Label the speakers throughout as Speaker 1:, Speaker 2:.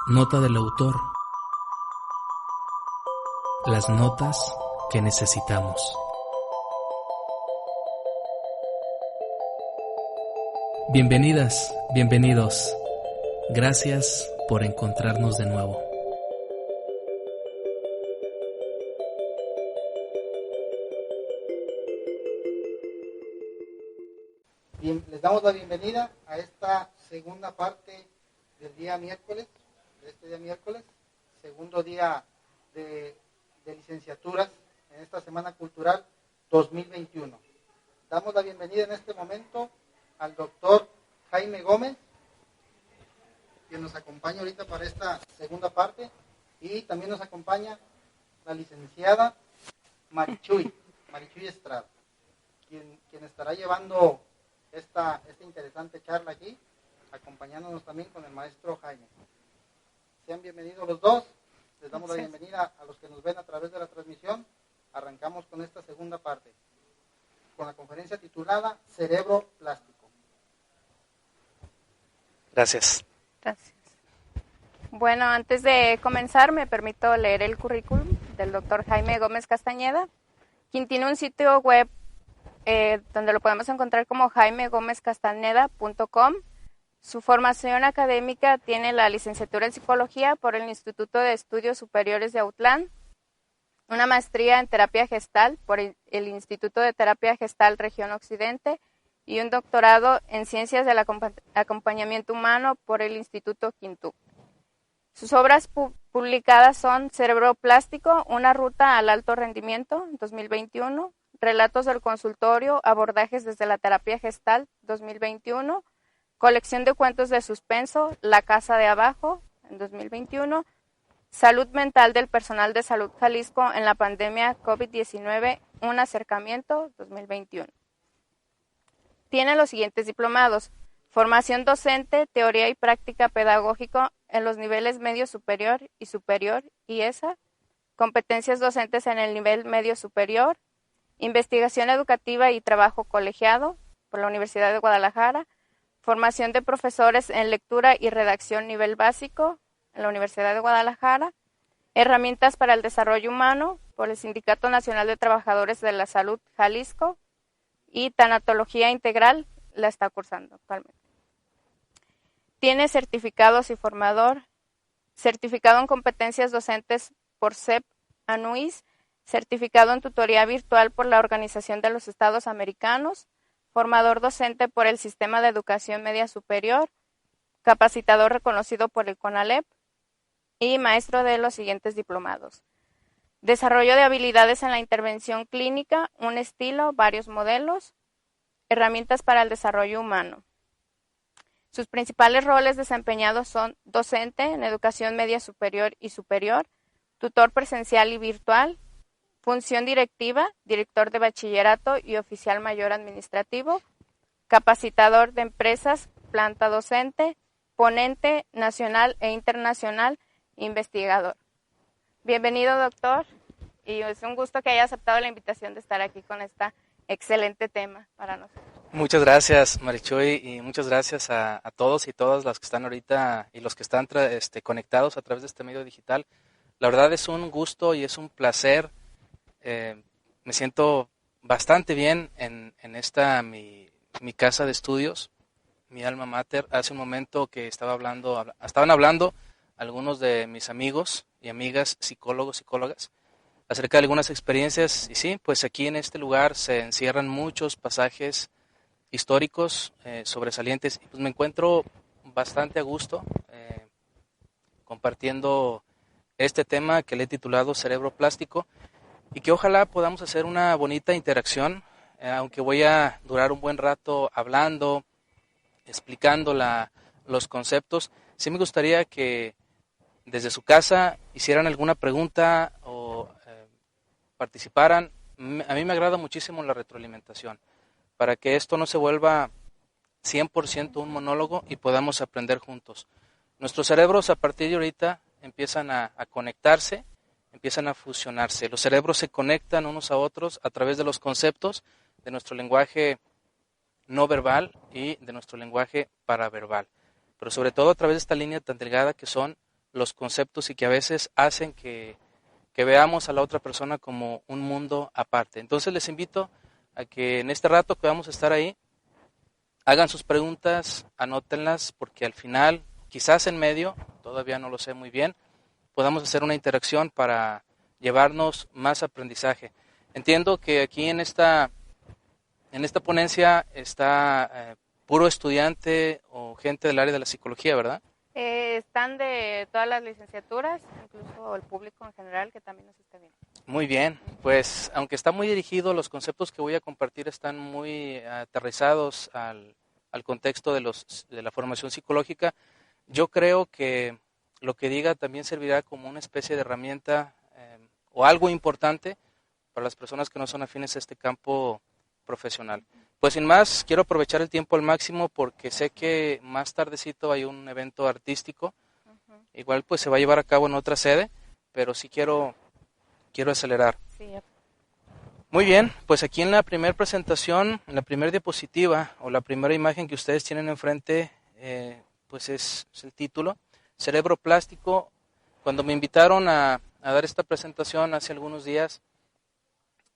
Speaker 1: Nota del autor. Las notas que necesitamos. Bienvenidas, bienvenidos. Gracias por encontrarnos de nuevo.
Speaker 2: Bien, les damos la bienvenida a esta segunda parte del día miércoles, segundo día de licenciaturas en esta Semana Cultural 2021. Damos la bienvenida en este momento al doctor Jaime Gómez, quien nos acompaña ahorita para esta segunda parte, y también nos acompaña la licenciada Marichuy Estrada, quien estará llevando esta interesante charla aquí, acompañándonos también con el maestro Jaime. Sean bienvenidos los dos. Les damos la bienvenida a los que nos ven a través de la transmisión. Arrancamos con esta segunda parte, con la conferencia titulada Cerebro Plástico.
Speaker 3: Gracias.
Speaker 4: Bueno, antes de comenzar, me permito leer el currículum del doctor Jaime Gómez Castañeda, quien tiene un sitio web donde lo podemos encontrar como jaimegomezcastañeda.com. Su formación académica tiene la licenciatura en Psicología por el Instituto de Estudios Superiores de Autlán, una maestría en Terapia Gestal por el Instituto de Terapia Gestal Región Occidente y un doctorado en Ciencias del Acompañamiento Humano por el Instituto Quintú. Sus obras publicadas son Cerebro Plástico, una ruta al alto rendimiento, 2021, Relatos del consultorio, abordajes desde la terapia gestal, 2021, Colección de cuentos de suspenso, La casa de abajo, en 2021, Salud mental del personal de salud Jalisco en la pandemia COVID-19, un acercamiento, 2021. Tiene los siguientes diplomados: formación docente, teoría y práctica pedagógico en los niveles medio superior, IESA, competencias docentes en el nivel medio superior, investigación educativa y trabajo colegiado por la Universidad de Guadalajara, formación de profesores en lectura y redacción nivel básico en la Universidad de Guadalajara, herramientas para el desarrollo humano por el Sindicato Nacional de Trabajadores de la Salud Jalisco, y tanatología integral la está cursando actualmente. Tiene certificados y formador, certificado en competencias docentes por CEP ANUIS, certificado en tutoría virtual por la Organización de los Estados Americanos, formador docente por el Sistema de Educación Media Superior, capacitador reconocido por el CONALEP y maestro de los siguientes diplomados: desarrollo de habilidades en la intervención clínica, un estilo, varios modelos, herramientas para el desarrollo humano. Sus principales roles desempeñados son docente en educación media superior y superior, tutor presencial y virtual, función directiva, director de bachillerato y oficial mayor administrativo, capacitador de empresas, planta docente, ponente nacional e internacional, investigador. Bienvenido, doctor, y es un gusto que haya aceptado la invitación de estar aquí con este excelente tema para nosotros.
Speaker 3: Muchas gracias, Marichuy, y muchas gracias a todos y todas las que están ahorita y los que están conectados a través de este medio digital. La verdad es un gusto y es un placer. Me siento bastante bien en esta mi casa de estudios, mi alma mater. Hace un momento que estaban hablando algunos de mis amigos y amigas psicólogos, psicólogas, acerca de algunas experiencias, y sí, pues aquí en este lugar se encierran muchos pasajes históricos sobresalientes, y pues me encuentro bastante a gusto compartiendo este tema que le he titulado Cerebro Plástico, y que ojalá podamos hacer una bonita interacción, aunque voy a durar un buen rato hablando, explicando los conceptos. Sí me gustaría que desde su casa hicieran alguna pregunta o participaran. A mí me agrada muchísimo la retroalimentación, para que esto no se vuelva 100% un monólogo y podamos aprender juntos. Nuestros cerebros a partir de ahorita empiezan a conectarse, empiezan a fusionarse. Los cerebros se conectan unos a otros a través de los conceptos de nuestro lenguaje no verbal y de nuestro lenguaje paraverbal, pero sobre todo a través de esta línea tan delgada que son los conceptos y que a veces hacen que veamos a la otra persona como un mundo aparte. Entonces les invito a que en este rato que vamos a estar ahí, hagan sus preguntas, anótenlas, porque al final, quizás en medio, todavía no lo sé muy bien, podamos hacer una interacción para llevarnos más aprendizaje. Entiendo que aquí en esta ponencia está puro estudiante o gente del área de la psicología, ¿verdad?
Speaker 4: Están de todas las licenciaturas, incluso el público en general que también nos está viendo.
Speaker 3: Muy bien, pues aunque está muy dirigido, los conceptos que voy a compartir están muy aterrizados al contexto de la formación psicológica. Yo creo que lo que diga también servirá como una especie de herramienta o algo importante para las personas que no son afines a este campo profesional. Pues sin más, quiero aprovechar el tiempo al máximo porque sé que más tardecito hay un evento artístico. Igual pues se va a llevar a cabo en otra sede, pero sí quiero acelerar.
Speaker 4: Sí.
Speaker 3: Muy bien, pues aquí en la primera presentación, en la primera diapositiva o la primera imagen que ustedes tienen enfrente, pues es el título, Cerebro Plástico. Cuando me invitaron a dar esta presentación hace algunos días,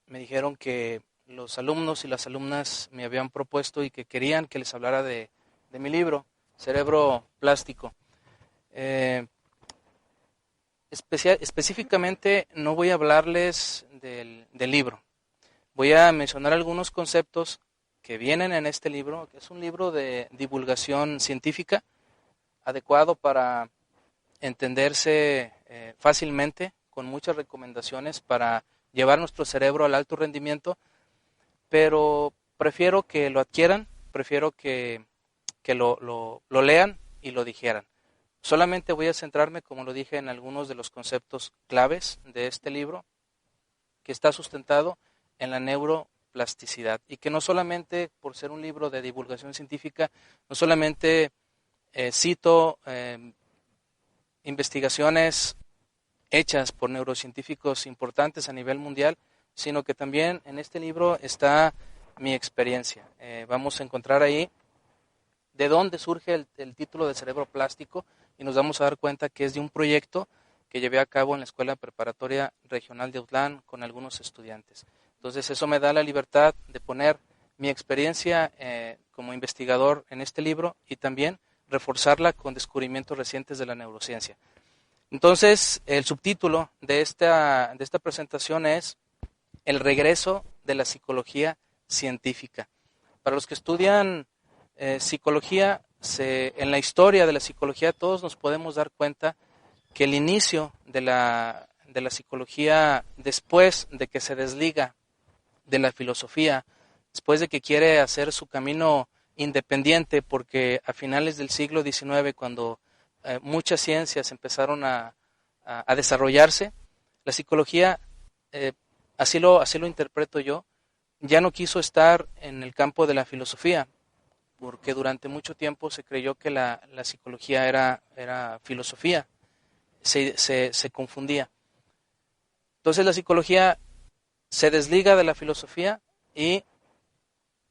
Speaker 3: me dijeron que los alumnos y las alumnas me habían propuesto y que querían que les hablara de mi libro, Cerebro Plástico. Específicamente no voy a hablarles del libro. Voy a mencionar algunos conceptos que vienen en este libro, que es un libro de divulgación científica, adecuado para entenderse fácilmente, con muchas recomendaciones para llevar nuestro cerebro al alto rendimiento, pero prefiero que lo adquieran, prefiero que lo lean y lo digieran. Solamente voy a centrarme, como lo dije, en algunos de los conceptos claves de este libro, que está sustentado en la neuroplasticidad, y que no solamente por ser un libro de divulgación científica, no solamente cito investigaciones hechas por neurocientíficos importantes a nivel mundial, sino que también en este libro está mi experiencia. Vamos a encontrar ahí de dónde surge el título de Cerebro Plástico, y nos vamos a dar cuenta que es de un proyecto que llevé a cabo en la Escuela Preparatoria Regional de Autlán con algunos estudiantes. Entonces eso me da la libertad de poner mi experiencia como investigador en este libro y también reforzarla con descubrimientos recientes de la neurociencia. Entonces el subtítulo de esta presentación es El regreso de la psicología científica. Para los que estudian psicología, en la historia de la psicología todos nos podemos dar cuenta que el inicio de la psicología, después de que se desliga de la filosofía, después de que quiere hacer su camino independiente, porque a finales del siglo XIX, cuando muchas ciencias empezaron a desarrollarse, la psicología, así lo interpreto yo, ya no quiso estar en el campo de la filosofía, porque durante mucho tiempo se creyó que la psicología era filosofía, se confundía. Entonces la psicología se desliga de la filosofía y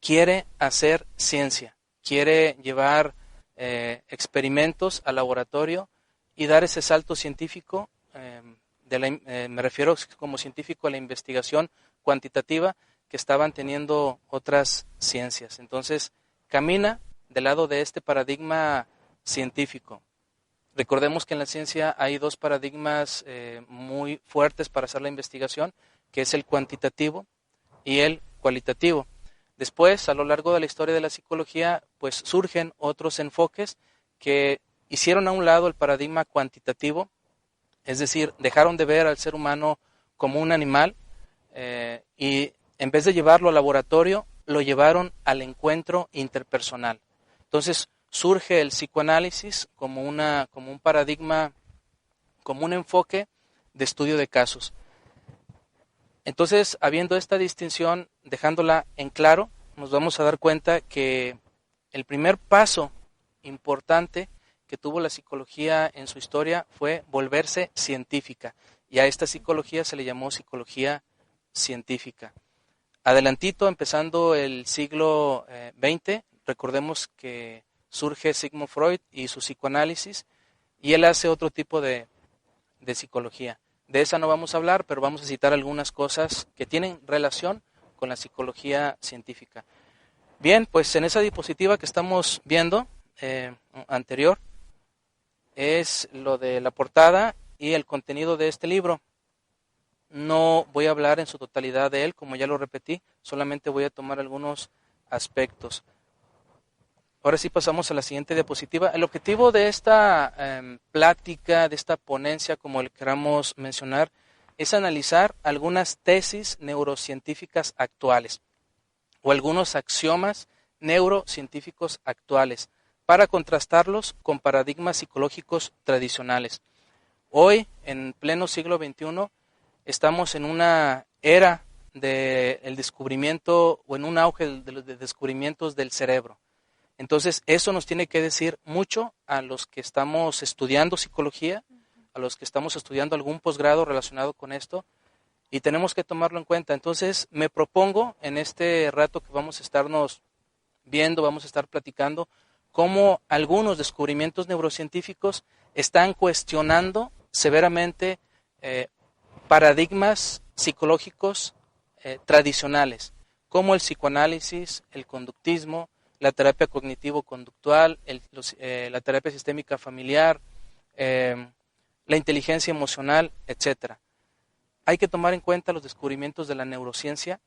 Speaker 3: quiere hacer ciencia, quiere llevar experimentos al laboratorio y dar ese salto científico, me refiero como científico a la investigación cuantitativa que estaban teniendo otras ciencias. Entonces, camina del lado de este paradigma científico. Recordemos que en la ciencia hay dos paradigmas muy fuertes para hacer la investigación, que es el cuantitativo y el cualitativo. Después, a lo largo de la historia de la psicología, pues surgen otros enfoques que hicieron a un lado el paradigma cuantitativo, es decir, dejaron de ver al ser humano como un animal y en vez de llevarlo al laboratorio, lo llevaron al encuentro interpersonal. Entonces surge el psicoanálisis como un paradigma, como un enfoque de estudio de casos. Entonces, habiendo esta distinción, dejándola en claro, nos vamos a dar cuenta que el primer paso importante que tuvo la psicología en su historia fue volverse científica, y a esta psicología se le llamó psicología científica. Adelantito, empezando el siglo XX, recordemos que surge Sigmund Freud y su psicoanálisis, y él hace otro tipo de psicología. De esa no vamos a hablar, pero vamos a citar algunas cosas que tienen relación con la psicología científica. Bien, pues en esa diapositiva que estamos viendo anterior es lo de la portada y el contenido de este libro. No voy a hablar en su totalidad de él, como ya lo repetí, solamente voy a tomar algunos aspectos. Ahora sí pasamos a la siguiente diapositiva. El objetivo de esta plática, de esta ponencia, como le queramos mencionar, es analizar algunas tesis neurocientíficas actuales o algunos axiomas neurocientíficos actuales para contrastarlos con paradigmas psicológicos tradicionales. Hoy, en pleno siglo XXI, estamos en una era del descubrimiento o en un auge de los descubrimientos del cerebro. Entonces, eso nos tiene que decir mucho a los que estamos estudiando psicología, a los que estamos estudiando algún posgrado relacionado con esto, y tenemos que tomarlo en cuenta. Entonces, me propongo en este rato que vamos a estarnos viendo, vamos a estar platicando, cómo algunos descubrimientos neurocientíficos están cuestionando severamente paradigmas psicológicos tradicionales, como el psicoanálisis, el conductismo, la terapia cognitivo-conductual, la terapia sistémica familiar, la inteligencia emocional, etc. Hay que tomar en cuenta los descubrimientos de la neurociencia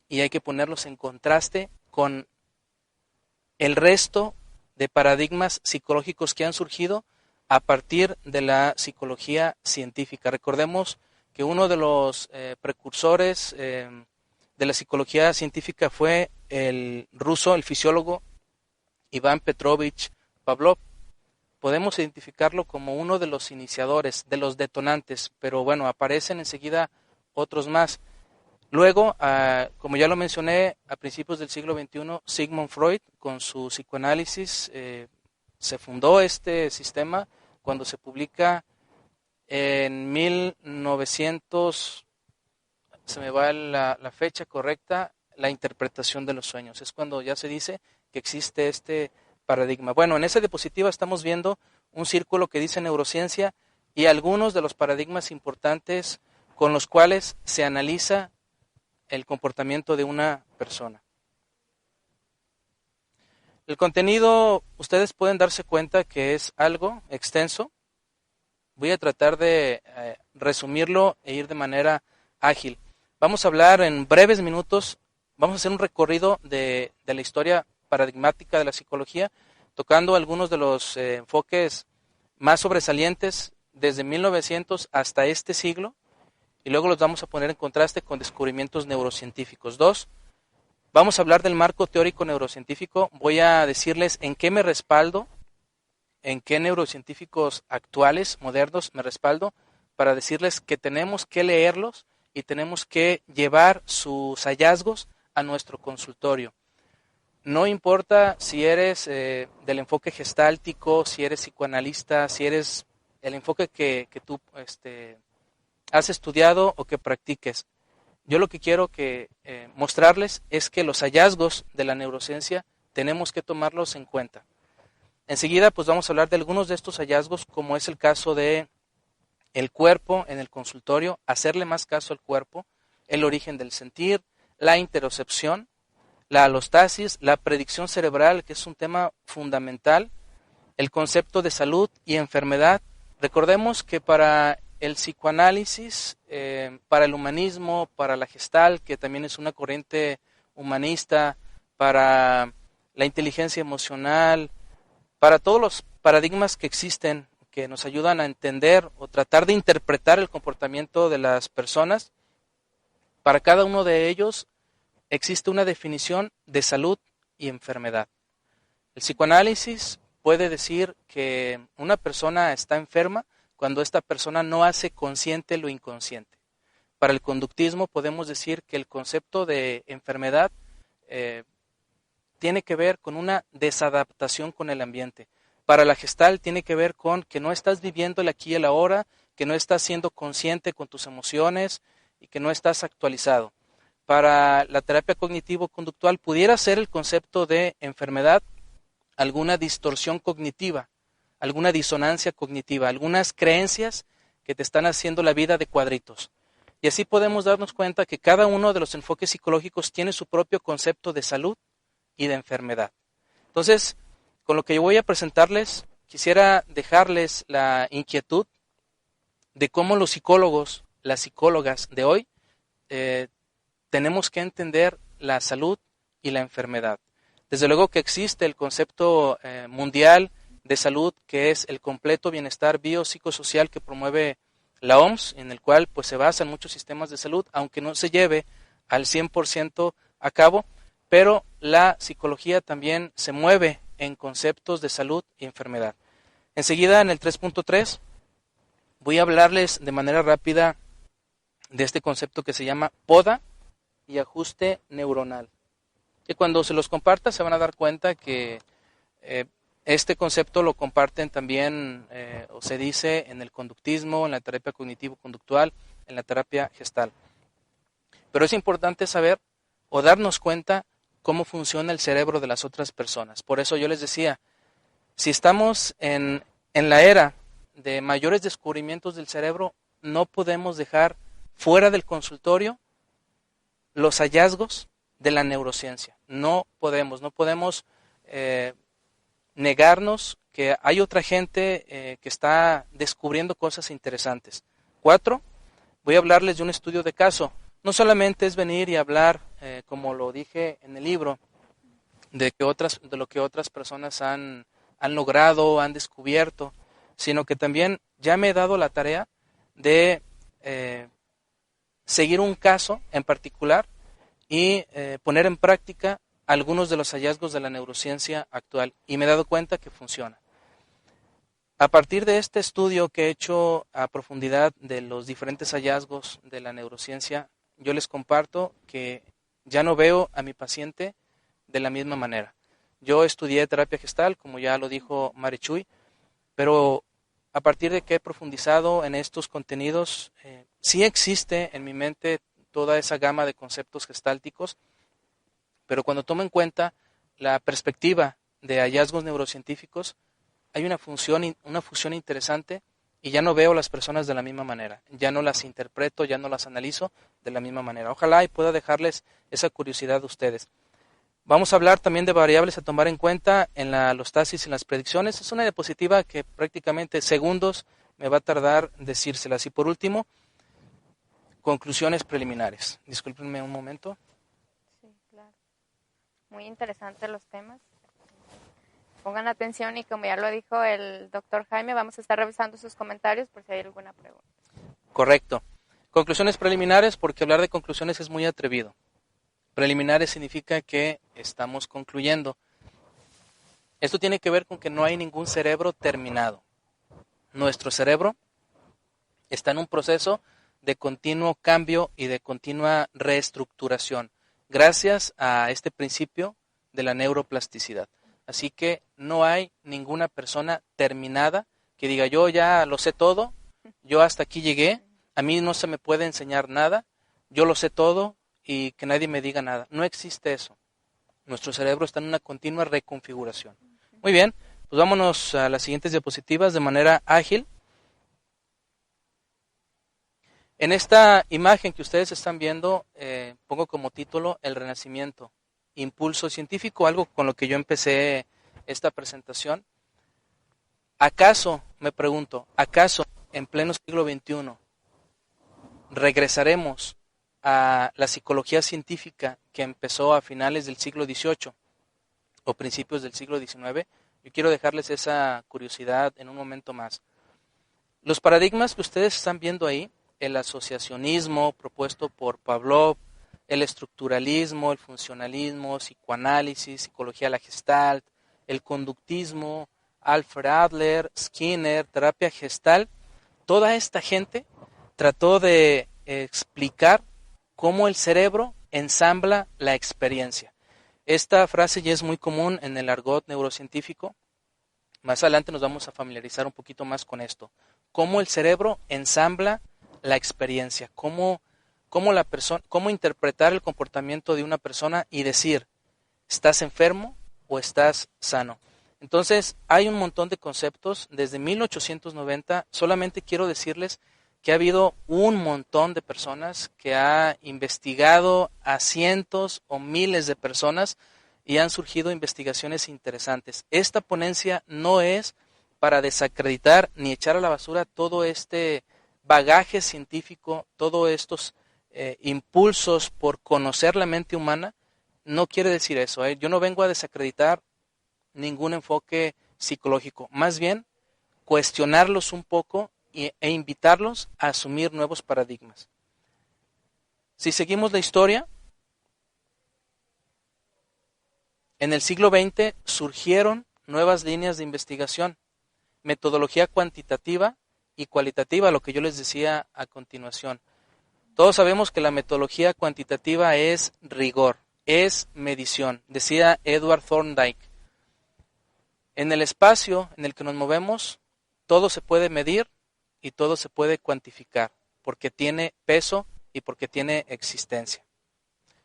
Speaker 3: y hay que ponerlos en contraste con el resto de paradigmas psicológicos que han surgido a partir de la psicología científica. Recordemos que uno de los precursores de la psicología científica fue el ruso, el fisiólogo Iván Petrovich Pavlov. Podemos identificarlo como uno de los iniciadores, de los detonantes, pero bueno, aparecen enseguida otros más. Luego, como ya lo mencioné, a principios del siglo XXI, Sigmund Freud, con su psicoanálisis, se fundó este sistema cuando se publica en 1900, se me va la fecha correcta, la interpretación de los sueños. Es cuando ya se dice que existe este paradigma. Bueno, en esa diapositiva estamos viendo un círculo que dice neurociencia y algunos de los paradigmas importantes con los cuales se analiza el comportamiento de una persona. El contenido, ustedes pueden darse cuenta que es algo extenso. Voy a tratar de resumirlo e ir de manera ágil. Vamos a hablar en breves minutos, vamos a hacer un recorrido de la historia paradigmática de la psicología, tocando algunos de los enfoques más sobresalientes desde 1900 hasta este siglo, y luego los vamos a poner en contraste con descubrimientos neurocientíficos. 2, vamos a hablar del marco teórico neurocientífico. Voy a decirles en qué me respaldo, en qué neurocientíficos actuales, modernos, me respaldo, para decirles que tenemos que leerlos y tenemos que llevar sus hallazgos a nuestro consultorio. No importa si eres del enfoque gestáltico, si eres psicoanalista, si eres el enfoque que tú has estudiado o que practiques. Yo lo que quiero mostrarles es que los hallazgos de la neurociencia tenemos que tomarlos en cuenta. Enseguida pues vamos a hablar de algunos de estos hallazgos, como es el caso de el cuerpo en el consultorio, hacerle más caso al cuerpo, el origen del sentir, la interocepción, la alostasis, la predicción cerebral, que es un tema fundamental, el concepto de salud y enfermedad. Recordemos que para el psicoanálisis, para el humanismo, para la Gestalt, que también es una corriente humanista, para la inteligencia emocional, para todos los paradigmas que existen, que nos ayudan a entender o tratar de interpretar el comportamiento de las personas, para cada uno de ellos existe una definición de salud y enfermedad. El psicoanálisis puede decir que una persona está enferma cuando esta persona no hace consciente lo inconsciente. Para el conductismo podemos decir que el concepto de enfermedad tiene que ver con una desadaptación con el ambiente. Para la Gestalt tiene que ver con que no estás viviendo el aquí y el ahora, que no estás siendo consciente con tus emociones y que no estás actualizado. Para la terapia cognitivo-conductual pudiera ser el concepto de enfermedad alguna distorsión cognitiva, alguna disonancia cognitiva, algunas creencias que te están haciendo la vida de cuadritos. Y así podemos darnos cuenta que cada uno de los enfoques psicológicos tiene su propio concepto de salud y de enfermedad. Entonces, con lo que yo voy a presentarles, quisiera dejarles la inquietud de cómo los psicólogos, las psicólogas de hoy, tenemos que entender la salud y la enfermedad. Desde luego que existe el concepto mundial de salud, que es el completo bienestar biopsicosocial que promueve la OMS, en el cual pues se basan muchos sistemas de salud, aunque no se lleve al 100% a cabo, pero la psicología también se mueve en conceptos de salud y enfermedad. Enseguida, en el 3.3, voy a hablarles de manera rápida de este concepto que se llama poda y ajuste neuronal. Y cuando se los comparta se van a dar cuenta que este concepto lo comparten también, o se dice, en el conductismo, en la terapia cognitivo-conductual, en la terapia gestal. Pero es importante saber o darnos cuenta cómo funciona el cerebro de las otras personas. Por eso yo les decía, si estamos en la era de mayores descubrimientos del cerebro, no podemos dejar fuera del consultorio los hallazgos de la neurociencia. No podemos negarnos que hay otra gente que está descubriendo cosas interesantes. 4, voy a hablarles de un estudio de caso. No solamente es venir y hablar, como lo dije en el libro, de lo que otras personas han logrado, han descubierto, sino que también ya me he dado la tarea de seguir un caso en particular y poner en práctica algunos de los hallazgos de la neurociencia actual, y me he dado cuenta que funciona. A partir de este estudio que he hecho a profundidad de los diferentes hallazgos de la neurociencia, yo les comparto que ya no veo a mi paciente de la misma manera. Yo estudié terapia gestal, como ya lo dijo Marichuy, pero a partir de que he profundizado en estos contenidos, sí existe en mi mente toda esa gama de conceptos gestálticos, pero cuando tomo en cuenta la perspectiva de hallazgos neurocientíficos, hay una fusión interesante y ya no veo las personas de la misma manera, ya no las interpreto, ya no las analizo de la misma manera. Ojalá y pueda dejarles esa curiosidad a ustedes. Vamos a hablar también de variables a tomar en cuenta en la alostasis y en las predicciones. Es una diapositiva que prácticamente segundos me va a tardar decírselas. Y por último, conclusiones preliminares. Discúlpenme un momento.
Speaker 4: Sí, claro. Muy interesantes los temas. Pongan atención y como ya lo dijo el doctor Jaime, vamos a estar revisando sus comentarios por si hay alguna pregunta.
Speaker 3: Correcto. Conclusiones preliminares, porque hablar de conclusiones es muy atrevido. Preliminares significa que estamos concluyendo. Esto tiene que ver con que no hay ningún cerebro terminado. Nuestro cerebro está en un proceso de continuo cambio y de continua reestructuración, gracias a este principio de la neuroplasticidad. Así que no hay ninguna persona terminada que diga yo ya lo sé todo, yo hasta aquí llegué, a mí no se me puede enseñar nada, yo lo sé todo y que nadie me diga nada. No existe eso. Nuestro cerebro está en una continua reconfiguración. Muy bien, pues vámonos a las siguientes diapositivas de manera ágil. En esta imagen que ustedes están viendo, pongo como título El Renacimiento, impulso científico, algo con lo que yo empecé esta presentación. ¿Acaso, me pregunto, acaso en pleno siglo XXI regresaremos a la psicología científica que empezó a finales del siglo XVIII o principios del siglo XIX? Yo quiero dejarles esa curiosidad en un momento más. Los paradigmas que ustedes están viendo ahí, el asociacionismo propuesto por Pavlov, el estructuralismo, el funcionalismo, psicoanálisis, psicología de la Gestalt, el conductismo, Alfred Adler, Skinner, terapia gestal, toda esta gente trató de explicar cómo el cerebro ensambla la experiencia. Esta frase ya es muy común en el argot neurocientífico. Más adelante nos vamos a familiarizar un poquito más con esto. Cómo el cerebro ensambla la experiencia, cómo interpretar el comportamiento de una persona y decir, ¿estás enfermo o estás sano? Entonces, hay un montón de conceptos. Desde 1890, solamente quiero decirles que ha habido un montón de personas que ha investigado a cientos o miles de personas y han surgido investigaciones interesantes. Esta ponencia no es para desacreditar ni echar a la basura todo este bagaje científico, todos estos impulsos por conocer la mente humana. No quiere decir eso, Yo no vengo a desacreditar ningún enfoque psicológico, más bien cuestionarlos un poco e invitarlos a asumir nuevos paradigmas. Si seguimos la historia, en el siglo XX surgieron nuevas líneas de investigación, metodología cuantitativa y cualitativa, lo que yo les decía a continuación. Todos sabemos que la metodología cuantitativa es rigor, es medición, decía Edward Thorndike. En el espacio en el que nos movemos, todo se puede medir y todo se puede cuantificar, porque tiene peso y porque tiene existencia.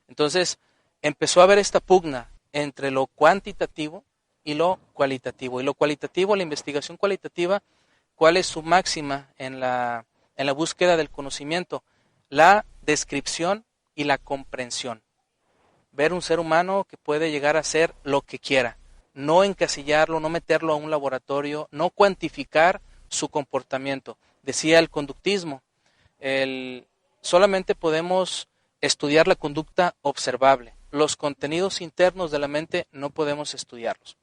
Speaker 3: Entonces, empezó a haber esta pugna entre lo cuantitativo y lo cualitativo. Y lo cualitativo, la investigación cualitativa, ¿cuál es su máxima en la búsqueda del conocimiento? La descripción y la comprensión. Ver un ser humano que puede llegar a ser lo que quiera. No encasillarlo, no meterlo a un laboratorio, no cuantificar su comportamiento. Decía el conductismo, solamente podemos estudiar la conducta observable. Los contenidos internos de la mente no podemos estudiarlos.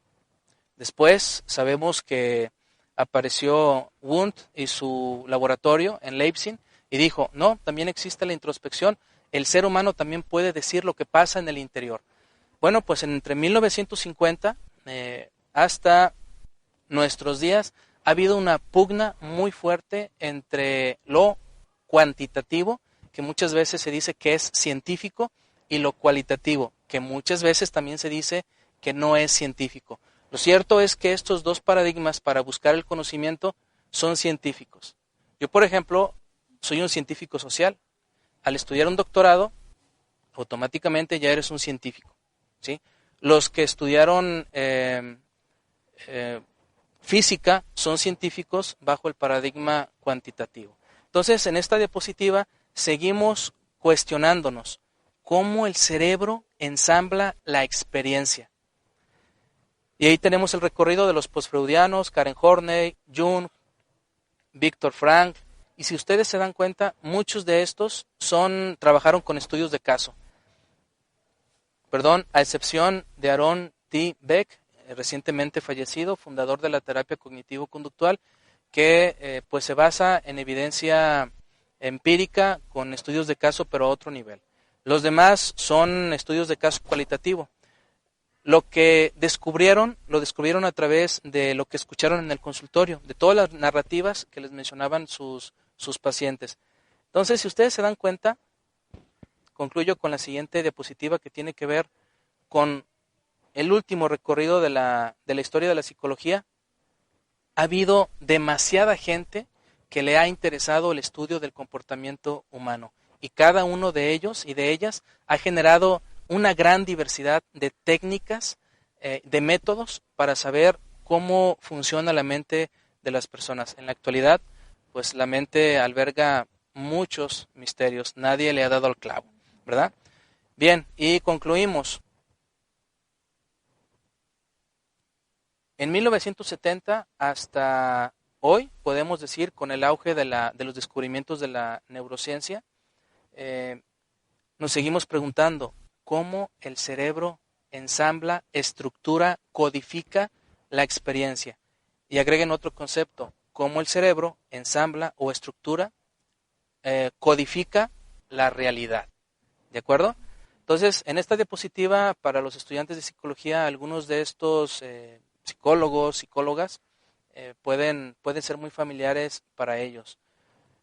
Speaker 3: Después sabemos que apareció Wundt y su laboratorio en Leipzig y dijo, no, también existe la introspección, el ser humano también puede decir lo que pasa en el interior. Bueno, pues entre 1950 hasta nuestros días ha habido una pugna muy fuerte entre lo cuantitativo, que muchas veces se dice que es científico, y lo cualitativo, que muchas veces también se dice que no es científico. Lo cierto es que estos dos paradigmas para buscar el conocimiento son científicos. Yo, por ejemplo, soy un científico social. Al estudiar un doctorado, automáticamente ya eres un científico, ¿sí? Los que estudiaron física son científicos bajo el paradigma cuantitativo. Entonces, en esta diapositiva seguimos cuestionándonos cómo el cerebro ensambla la experiencia. Y ahí tenemos el recorrido de los postfreudianos, Karen Horney, Jung, Viktor Frankl. Y si ustedes se dan cuenta, muchos de estos trabajaron con estudios de caso. A excepción de Aaron T. Beck, recientemente fallecido, fundador de la terapia cognitivo-conductual, que pues se basa en evidencia empírica con estudios de caso, pero a otro nivel. Los demás son estudios de caso cualitativo. Lo que descubrieron, lo descubrieron a través de lo que escucharon en el consultorio, de todas las narrativas que les mencionaban sus pacientes. Entonces, si ustedes se dan cuenta, concluyo con la siguiente diapositiva que tiene que ver con el último recorrido de la historia de la psicología. Ha habido demasiada gente que le ha interesado el estudio del comportamiento humano y cada uno de ellos y de ellas ha generado una gran diversidad de técnicas, de métodos para saber cómo funciona la mente de las personas. En la actualidad, pues la mente alberga muchos misterios, nadie le ha dado al clavo, ¿verdad? Bien, y concluimos. En 1970 hasta hoy, podemos decir, con el auge de los descubrimientos de la neurociencia, nos seguimos preguntando cómo el cerebro ensambla, estructura, codifica la experiencia. Y agreguen otro concepto, cómo el cerebro ensambla o estructura, codifica la realidad. ¿De acuerdo? Entonces, en esta diapositiva, para los estudiantes de psicología, algunos de estos psicólogos, psicólogas, pueden ser muy familiares para ellos.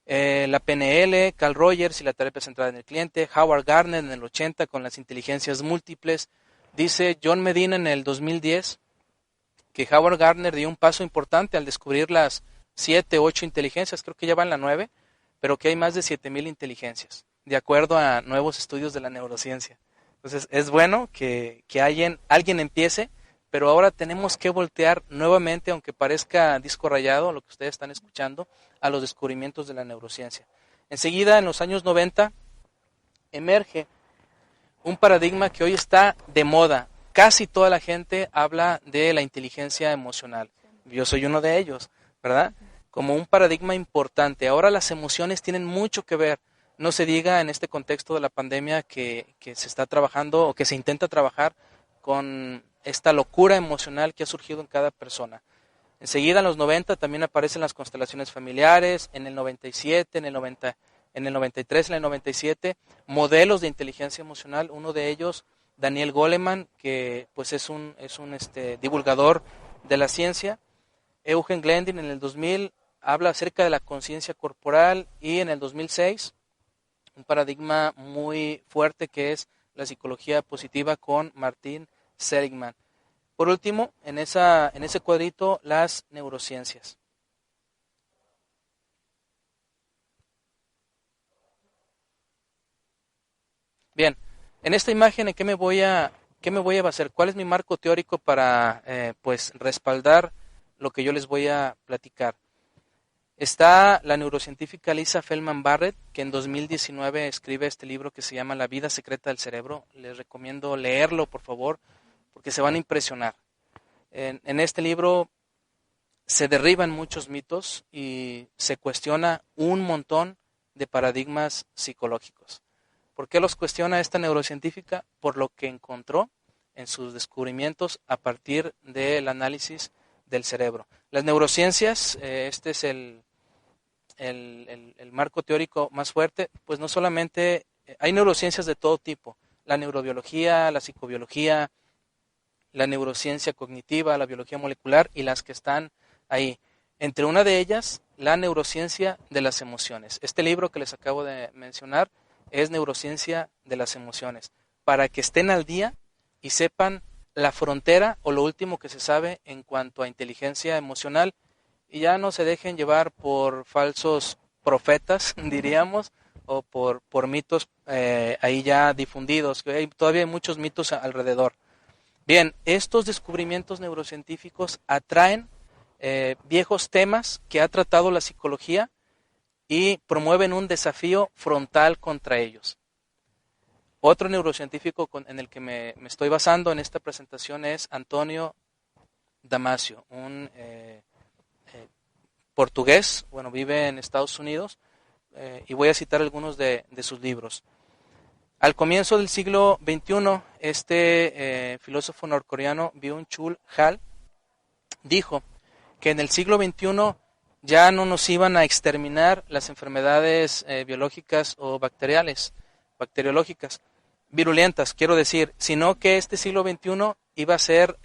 Speaker 3: La PNL, Carl Rogers y la terapia centrada en el cliente, Howard Gardner en el 80 con las inteligencias múltiples. Dice John Medina en el 2010 que Howard Gardner dio un paso importante al descubrir las 7, 8 inteligencias, creo que ya van la 9, pero que hay más de 7,000 inteligencias, de acuerdo a nuevos estudios de la neurociencia. Entonces es bueno que alguien empiece pero ahora tenemos que voltear nuevamente, aunque parezca disco rayado, lo que ustedes están escuchando, a los descubrimientos de la neurociencia. Enseguida, en los años 90, emerge un paradigma que hoy está de moda. Casi toda la gente habla de la inteligencia emocional. Yo soy uno de ellos, ¿verdad? Como un paradigma importante. Ahora las emociones tienen mucho que ver. No se diga en este contexto de la pandemia que se está trabajando o que se intenta trabajar con esta locura emocional que ha surgido en cada persona. Enseguida, en los 90, también aparecen las constelaciones familiares, en el 97, en el 93, en el 97, modelos de inteligencia emocional, uno de ellos, Daniel Goleman, que pues es un divulgador de la ciencia. Eugen Glendin en el 2000 habla acerca de la conciencia corporal, y en el 2006 un paradigma muy fuerte que es la psicología positiva con Martin Seligman. Por último, en ese cuadrito, las neurociencias. Bien, en esta imagen, ¿en qué me voy a basar? ¿Cuál es mi marco teórico para pues respaldar lo que yo les voy a platicar? Está la neurocientífica Lisa Feldman Barrett, que en 2019 escribe este libro que se llama La vida secreta del cerebro. Les recomiendo leerlo, por favor, porque se van a impresionar. En este libro se derriban muchos mitos y se cuestiona un montón de paradigmas psicológicos. ¿Por qué los cuestiona esta neurocientífica? Por lo que encontró en sus descubrimientos a partir del análisis del cerebro. Las neurociencias, este es el marco teórico más fuerte, pues no solamente hay neurociencias de todo tipo, la neurobiología, la psicobiología, la neurociencia cognitiva, la biología molecular y las que están ahí. Entre una de ellas, la neurociencia de las emociones. Este libro que les acabo de mencionar es Neurociencia de las Emociones, para que estén al día y sepan la frontera o lo último que se sabe en cuanto a inteligencia emocional, y ya no se dejen llevar por falsos profetas, diríamos, o por mitos ahí ya difundidos, que todavía hay muchos mitos alrededor. Bien, estos descubrimientos neurocientíficos atraen viejos temas que ha tratado la psicología y promueven un desafío frontal contra ellos. Otro neurocientífico en el que me estoy basando en esta presentación es Antonio Damasio, un portugués, vive en Estados Unidos, y voy a citar algunos de sus libros. Al comienzo del siglo XXI, este filósofo norcoreano Byung-Chul Han dijo que en el siglo XXI ya no nos iban a exterminar las enfermedades biológicas o bacteriológicas, virulentas, quiero decir, sino que este siglo XXI iba a ser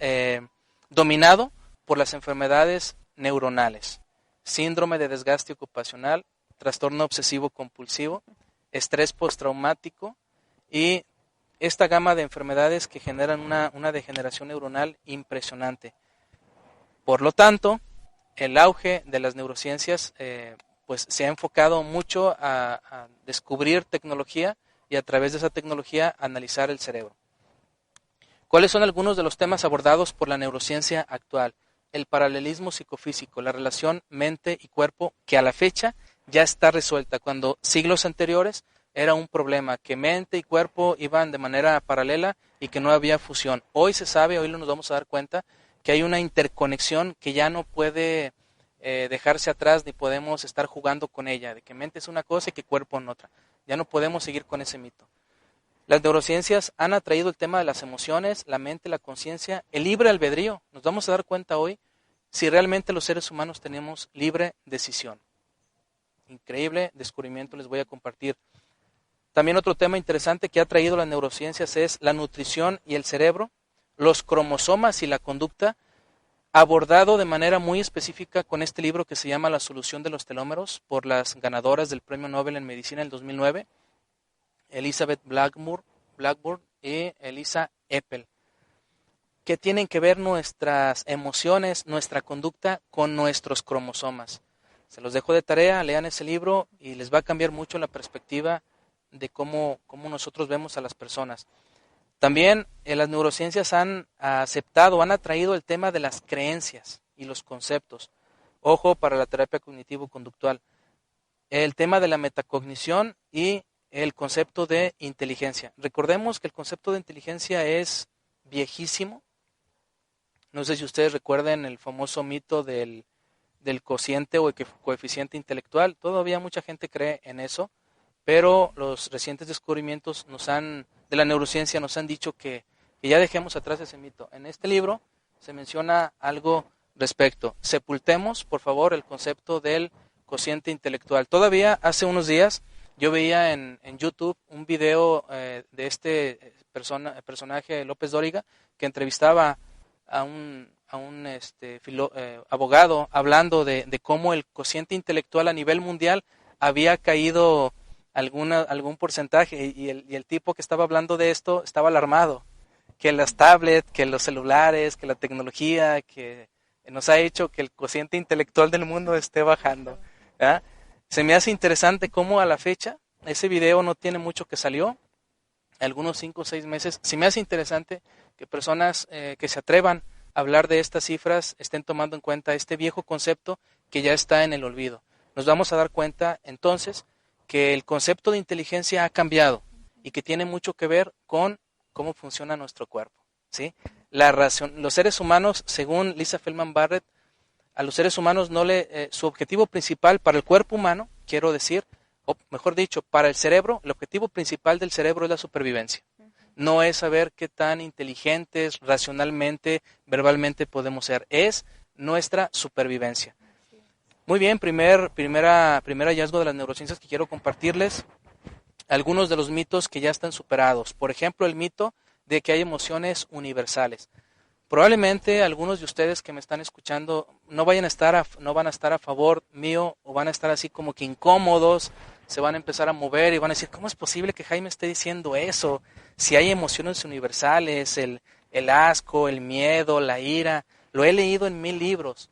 Speaker 3: dominado por las enfermedades neuronales, síndrome de desgaste ocupacional, trastorno obsesivo compulsivo, estrés postraumático y esta gama de enfermedades que generan una degeneración neuronal impresionante. Por lo tanto, el auge de las neurociencias pues se ha enfocado mucho a descubrir tecnología y a través de esa tecnología analizar el cerebro. ¿Cuáles son algunos de los temas abordados por la neurociencia actual? El paralelismo psicofísico, la relación mente y cuerpo, que a la fecha ya está resuelta, cuando siglos anteriores era un problema, que mente y cuerpo iban de manera paralela y que no había fusión. Hoy se sabe, hoy nos vamos a dar cuenta que hay una interconexión que ya no puede dejarse atrás ni podemos estar jugando con ella, de que mente es una cosa y que cuerpo en otra. Ya no podemos seguir con ese mito. Las neurociencias han atraído el tema de las emociones, la mente, la conciencia, el libre albedrío. Nos vamos a dar cuenta hoy si realmente los seres humanos tenemos libre decisión. Increíble descubrimiento les voy a compartir. También otro tema interesante que ha traído las neurociencias es la nutrición y el cerebro, los cromosomas y la conducta, abordado de manera muy específica con este libro que se llama La solución de los telómeros, por las ganadoras del Premio Nobel en Medicina en 2009, Elizabeth Blackburn y Elisa Epel, que tienen que ver nuestras emociones, nuestra conducta con nuestros cromosomas. Se los dejo de tarea, lean ese libro y les va a cambiar mucho la perspectiva de cómo nosotros vemos a las personas. También las neurociencias han aceptado, han atraído el tema de las creencias y los conceptos. Ojo para la terapia cognitivo-conductual. El tema de la metacognición y el concepto de inteligencia. Recordemos que el concepto de inteligencia es viejísimo. No sé si ustedes recuerden el famoso mito del cociente o coeficiente intelectual. Todavía mucha gente cree en eso, pero los recientes descubrimientos de la neurociencia nos han dicho que ya dejemos atrás ese mito. En este libro se menciona algo respecto. Sepultemos, por favor, el concepto del cociente intelectual. Todavía hace unos días yo veía en YouTube un video de este personaje López Dóriga que entrevistaba a un abogado hablando de cómo el cociente intelectual a nivel mundial había caído algún porcentaje y el tipo que estaba hablando de esto estaba alarmado, que las tablets, que los celulares, que la tecnología, que nos ha hecho que el cociente intelectual del mundo esté bajando. ¿Ya? Se me hace interesante cómo a la fecha, ese video no tiene mucho que salió, algunos 5 o 6 meses, se me hace interesante que personas que se atrevan a hablar de estas cifras estén tomando en cuenta este viejo concepto que ya está en el olvido. Nos vamos a dar cuenta entonces que el concepto de inteligencia ha cambiado y que tiene mucho que ver con cómo funciona nuestro cuerpo, ¿sí? Los seres humanos, según Lisa Feldman Barrett, a los seres humanos su objetivo principal para el cuerpo humano, quiero decir, o mejor dicho, para el cerebro, el objetivo principal del cerebro es la supervivencia. No es saber qué tan inteligentes, racionalmente, verbalmente podemos ser, es nuestra supervivencia. Muy bien, primer hallazgo de las neurociencias que quiero compartirles, algunos de los mitos que ya están superados. Por ejemplo, el mito de que hay emociones universales. Probablemente algunos de ustedes que me están escuchando no van a estar a favor mío o van a estar así como que incómodos, se van a empezar a mover y van a decir, ¿cómo es posible que Jaime esté diciendo eso? Si hay emociones universales, el asco, el miedo, la ira, lo he leído en 1000 libros.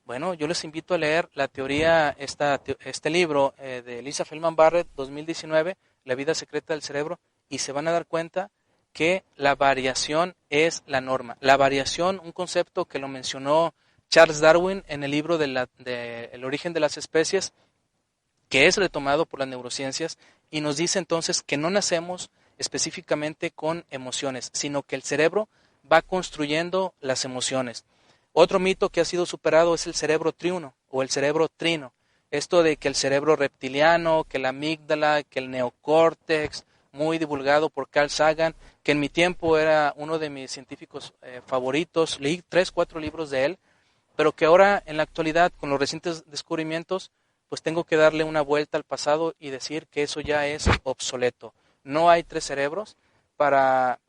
Speaker 3: Bueno, yo les invito a leer la teoría, este libro de Lisa Feldman Barrett, 2019, La vida secreta del cerebro, y se van a dar cuenta que la variación es la norma. La variación, un concepto que lo mencionó Charles Darwin en el libro El origen de las especies, que es retomado por las neurociencias, y nos dice entonces que no nacemos específicamente con emociones, sino que el cerebro va construyendo las emociones. Otro mito que ha sido superado es el cerebro triuno o el cerebro trino. Esto de que el cerebro reptiliano, que la amígdala, que el neocórtex, muy divulgado por Carl Sagan, que en mi tiempo era uno de mis científicos favoritos, leí 3, 4 libros de él, pero que ahora en la actualidad con los recientes descubrimientos, pues tengo que darle una vuelta al pasado y decir que eso ya es obsoleto. No hay 3 cerebros. Para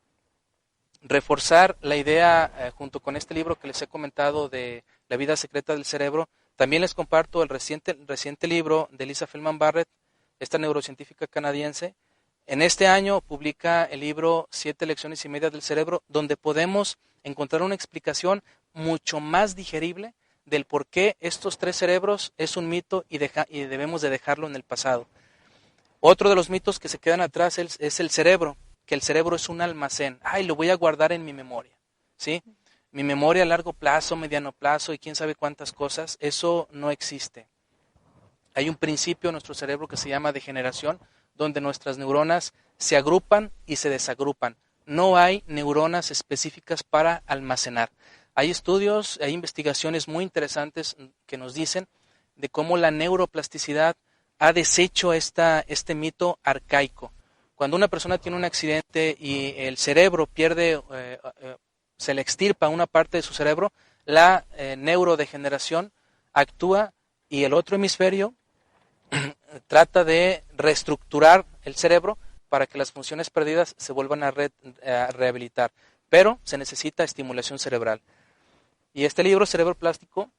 Speaker 3: reforzar la idea, junto con este libro que les he comentado de La vida secreta del cerebro, también les comparto el reciente libro de Lisa Feldman Barrett, esta neurocientífica canadiense. En este año publica el libro 7 lecciones y media del cerebro, donde podemos encontrar una explicación mucho más digerible del por qué estos 3 cerebros es un mito y debemos de dejarlo en el pasado. Otro de los mitos que se quedan atrás es el cerebro, que el cerebro es un almacén. Lo voy a guardar en mi memoria, ¿sí? Mi memoria a largo plazo, mediano plazo y quién sabe cuántas cosas, eso no existe. Hay un principio en nuestro cerebro que se llama degeneración, donde nuestras neuronas se agrupan y se desagrupan. No hay neuronas específicas para almacenar. Hay estudios, hay investigaciones muy interesantes que nos dicen de cómo la neuroplasticidad ha deshecho este mito arcaico. Cuando una persona tiene un accidente y el cerebro se le extirpa una parte de su cerebro, la neurodegeneración actúa y el otro hemisferio trata de reestructurar el cerebro para que las funciones perdidas se vuelvan a rehabilitar. Pero se necesita estimulación cerebral. Y este libro, Cerebro Plástico,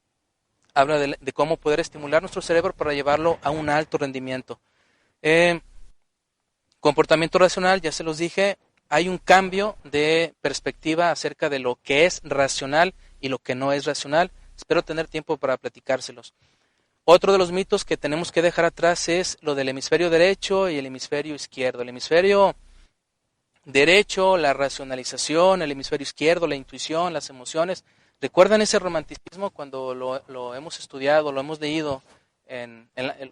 Speaker 3: habla de cómo poder estimular nuestro cerebro para llevarlo a un alto rendimiento. Comportamiento racional, ya se los dije, hay un cambio de perspectiva acerca de lo que es racional y lo que no es racional. Espero tener tiempo para platicárselos. Otro de los mitos que tenemos que dejar atrás es lo del hemisferio derecho y el hemisferio izquierdo. El hemisferio derecho, la racionalización, el hemisferio izquierdo, la intuición, las emociones. ¿Recuerdan ese romanticismo cuando lo hemos estudiado, lo hemos leído,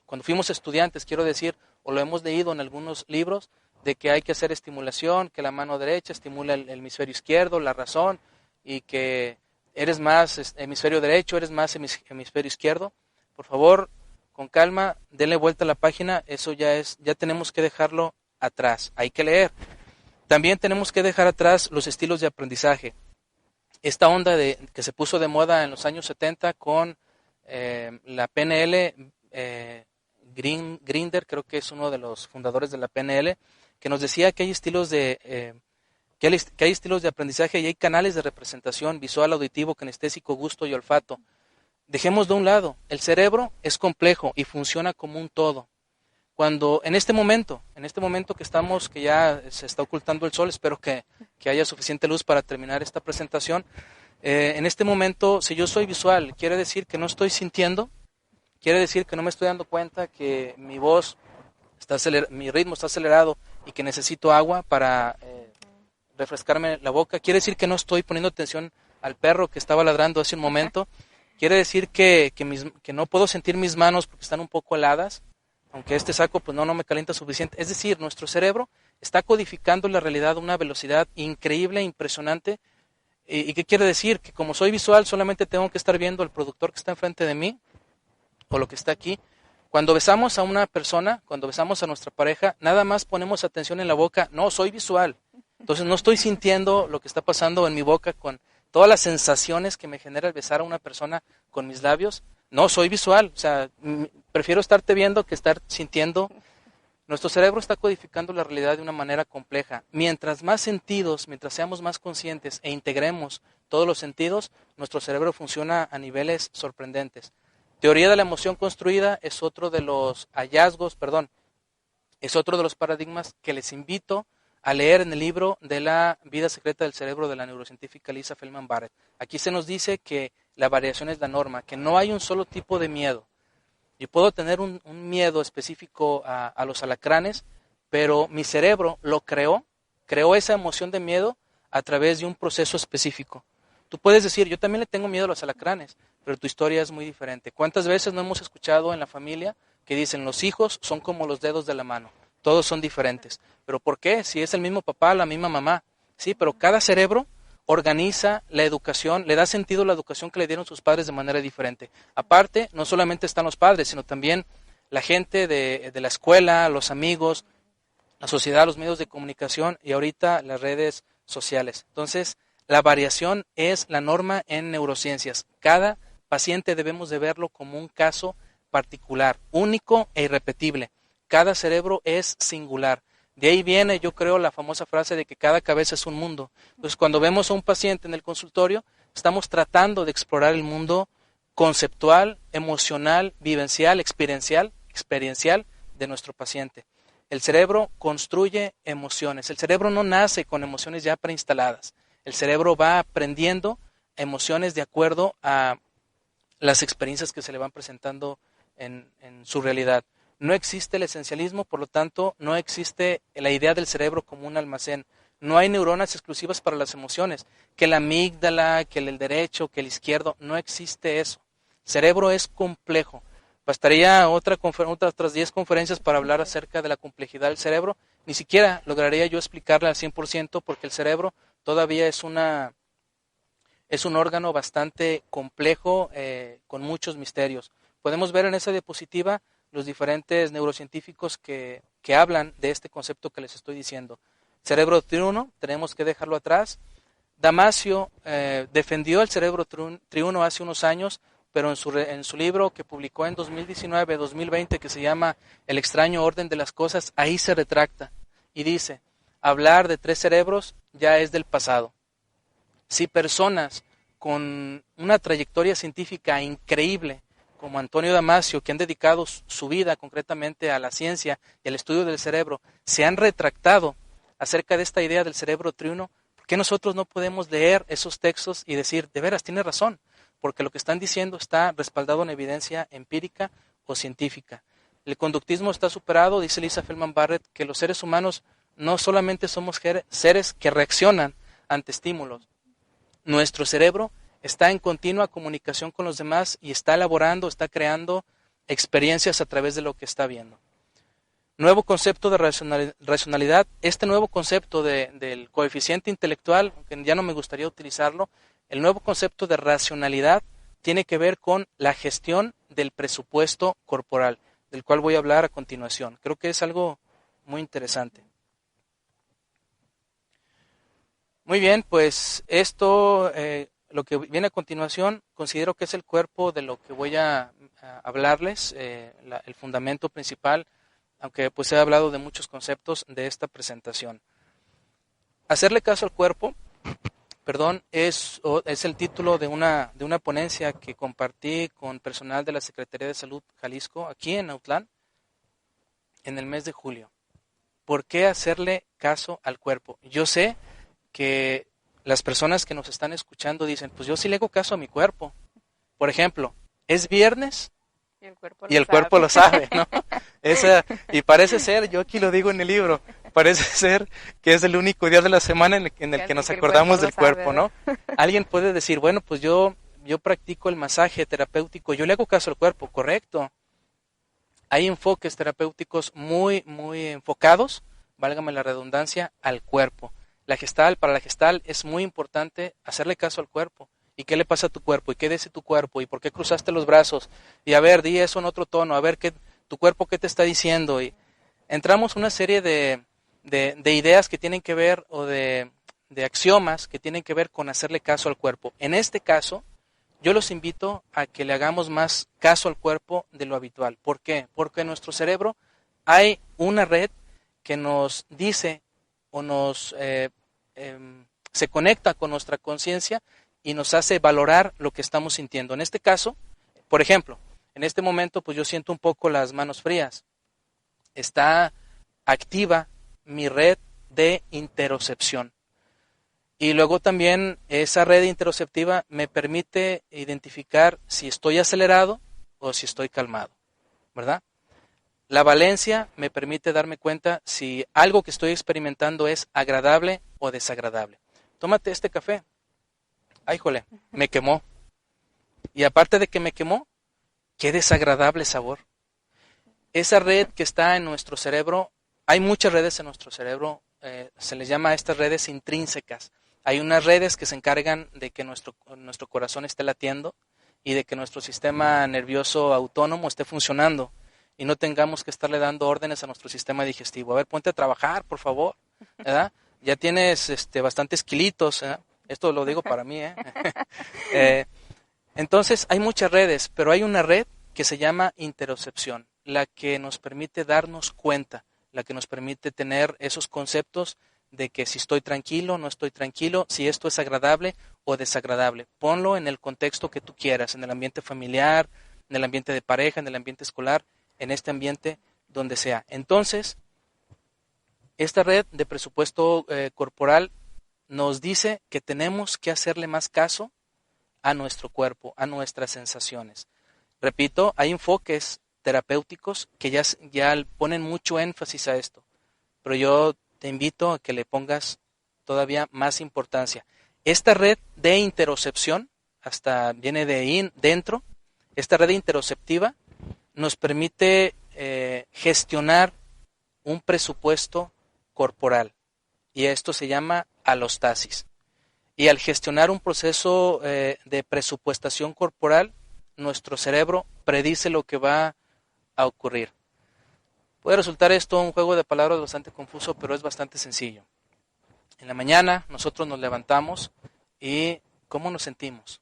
Speaker 3: cuando fuimos estudiantes, quiero decir, o lo hemos leído en algunos libros, de que hay que hacer estimulación, que la mano derecha estimula el hemisferio izquierdo, la razón, y que eres más hemisferio derecho, eres más hemisferio izquierdo? Por favor, con calma, denle vuelta a la página, eso ya tenemos que dejarlo atrás, hay que leer. También tenemos que dejar atrás los estilos de aprendizaje. Esta onda que se puso de moda en los años 70 con la PNL, Grinder, creo que es uno de los fundadores de la PNL, que nos decía que hay estilos de aprendizaje y hay canales de representación visual, auditivo, kinestésico, gusto y olfato. Dejemos de un lado, el cerebro es complejo y funciona como un todo. Cuando en este momento que ya se está ocultando el sol, espero que haya suficiente luz para terminar esta presentación, en este momento, si yo soy visual, quiere decir que no estoy sintiendo, quiere decir que no me estoy dando cuenta que mi voz, mi ritmo está acelerado y que necesito agua para refrescarme la boca, quiere decir que no estoy poniendo atención al perro que estaba ladrando hace un momento, quiere decir que no puedo sentir mis manos porque están un poco heladas, aunque este saco pues no me calienta suficiente. Es decir, nuestro cerebro está codificando la realidad a una velocidad increíble, impresionante. ¿Y qué quiere decir? Que como soy visual solamente tengo que estar viendo al productor que está enfrente de mí o lo que está aquí. Cuando besamos a una persona, cuando besamos a nuestra pareja, nada más ponemos atención en la boca. No, soy visual. Entonces no estoy sintiendo lo que está pasando en mi boca con todas las sensaciones que me genera el besar a una persona con mis labios. No, soy visual, o sea, prefiero estarte viendo que estar sintiendo. Nuestro cerebro está codificando la realidad de una manera compleja. Mientras más sentidos, mientras seamos más conscientes e integremos todos los sentidos, nuestro cerebro funciona a niveles sorprendentes. Teoría de la emoción construida es otro de los es otro de los paradigmas que les invito a leer en el libro de la vida secreta del cerebro de la neurocientífica Lisa Feldman Barrett. Aquí se nos dice que la variación es la norma, que no hay un solo tipo de miedo. Yo puedo tener un miedo específico a los alacranes, pero mi cerebro creó esa emoción de miedo a través de un proceso específico. Tú puedes decir, yo también le tengo miedo a los alacranes, pero tu historia es muy diferente. ¿Cuántas veces no hemos escuchado en la familia que dicen, los hijos son como los dedos de la mano? Todos son diferentes. ¿Pero por qué? Si es el mismo papá, la misma mamá. Sí, pero cada cerebro organiza la educación, le da sentido a la educación que le dieron sus padres de manera diferente. Aparte, no solamente están los padres, sino también la gente de la escuela, los amigos, la sociedad, los medios de comunicación y ahorita las redes sociales. Entonces, la variación es la norma en neurociencias. Cada paciente debemos de verlo como un caso particular, único e irrepetible. Cada cerebro es singular. De ahí viene, yo creo, la famosa frase de que cada cabeza es un mundo. Entonces, cuando vemos a un paciente en el consultorio, estamos tratando de explorar el mundo conceptual, emocional, vivencial, experiencial de nuestro paciente. El cerebro construye emociones. El cerebro no nace con emociones ya preinstaladas. El cerebro va aprendiendo emociones de acuerdo a las experiencias que se le van presentando en su realidad. No existe el esencialismo, por lo tanto, no existe la idea del cerebro como un almacén. No hay neuronas exclusivas para las emociones, que la amígdala, que el derecho, que el izquierdo, no existe eso. El cerebro es complejo. Bastaría otras 10 conferencias para hablar acerca de la complejidad del cerebro. Ni siquiera lograría yo explicarla al 100% porque el cerebro todavía es un órgano bastante complejo con muchos misterios. Podemos ver en esa diapositiva los diferentes neurocientíficos que hablan de este concepto que les estoy diciendo. Cerebro triuno, tenemos que dejarlo atrás. Damasio defendió el cerebro triuno hace unos años, pero en su libro que publicó en 2019-2020, que se llama El extraño orden de las cosas, ahí se retracta y dice, hablar de 3 cerebros ya es del pasado. Si personas con una trayectoria científica increíble, como Antonio Damasio, que han dedicado su vida concretamente a la ciencia y al estudio del cerebro, se han retractado acerca de esta idea del cerebro triuno, ¿por qué nosotros no podemos leer esos textos y decir, de veras, tiene razón? Porque lo que están diciendo está respaldado en evidencia empírica o científica. El conductismo está superado, dice Lisa Feldman Barrett, que los seres humanos no solamente somos seres que reaccionan ante estímulos. Nuestro cerebro está en continua comunicación con los demás y está elaborando, está creando experiencias a través de lo que está viendo. Nuevo concepto de racionalidad. Este nuevo concepto del coeficiente intelectual, aunque ya no me gustaría utilizarlo, el nuevo concepto de racionalidad tiene que ver con la gestión del presupuesto corporal, del cual voy a hablar a continuación. Creo que es algo muy interesante. Muy bien, pues esto, lo que viene a continuación, considero que es el cuerpo de lo que voy a hablarles, el fundamento principal, aunque pues he hablado de muchos conceptos de esta presentación. Hacerle caso al cuerpo, es el título de una ponencia que compartí con personal de la Secretaría de Salud Jalisco, aquí en Autlán, en el mes de julio. ¿Por qué hacerle caso al cuerpo? Yo sé que las personas que nos están escuchando dicen, pues yo sí le hago caso a mi cuerpo. Por ejemplo, es viernes y el cuerpo lo sabe, ¿no? Y parece ser, yo aquí lo digo en el libro, parece ser que es el único día de la semana en el que nos acordamos del cuerpo, ¿no? Alguien puede decir, bueno, pues yo practico el masaje terapéutico, yo le hago caso al cuerpo, correcto. Hay enfoques terapéuticos muy, muy enfocados, válgame la redundancia, al cuerpo. Para la Gestalt es muy importante hacerle caso al cuerpo. ¿Y qué le pasa a tu cuerpo? ¿Y qué dice tu cuerpo? ¿Y por qué cruzaste los brazos? Y a ver, di eso en otro tono, a ver tu cuerpo qué te está diciendo. Y entramos una serie de ideas que tienen que ver, o de axiomas que tienen que ver con hacerle caso al cuerpo. En este caso, yo los invito a que le hagamos más caso al cuerpo de lo habitual. ¿Por qué? Porque en nuestro cerebro hay una red que nos dice o se conecta con nuestra conciencia y nos hace valorar lo que estamos sintiendo. En este caso, por ejemplo, en este momento pues yo siento un poco las manos frías. Está activa mi red de interocepción. Y luego también esa red interoceptiva me permite identificar si estoy acelerado o si estoy calmado, ¿verdad? La valencia me permite darme cuenta si algo que estoy experimentando es agradable o desagradable. Tómate este café. Ay, jole, me quemó. Y aparte de que me quemó, qué desagradable sabor. Esa red que está en nuestro cerebro, hay muchas redes en nuestro cerebro, se les llama a estas redes intrínsecas. Hay unas redes que se encargan de que nuestro corazón esté latiendo y de que nuestro sistema nervioso autónomo esté funcionando y no tengamos que estarle dando órdenes a nuestro sistema digestivo. A ver, ponte a trabajar, por favor, ¿verdad? Ya tienes bastantes kilitos, ¿eh? Esto lo digo para mí, entonces, hay muchas redes, pero hay una red que se llama interocepción, la que nos permite darnos cuenta, la que nos permite tener esos conceptos de que si estoy tranquilo, no estoy tranquilo, si esto es agradable o desagradable. Ponlo en el contexto que tú quieras, en el ambiente familiar, en el ambiente de pareja, en el ambiente escolar, en este ambiente donde sea. Entonces, esta red de presupuesto corporal nos dice que tenemos que hacerle más caso a nuestro cuerpo, a nuestras sensaciones. Repito, hay enfoques terapéuticos que ya ponen mucho énfasis a esto, pero yo te invito a que le pongas todavía más importancia. Esta red de interocepción, hasta viene de dentro, esta red interoceptiva nos permite gestionar un presupuesto corporal, y esto se llama alostasis. Y al gestionar un proceso de presupuestación corporal, nuestro cerebro predice lo que va a ocurrir. Puede resultar esto un juego de palabras bastante confuso, pero es bastante sencillo. En la mañana nosotros nos levantamos y ¿cómo nos sentimos?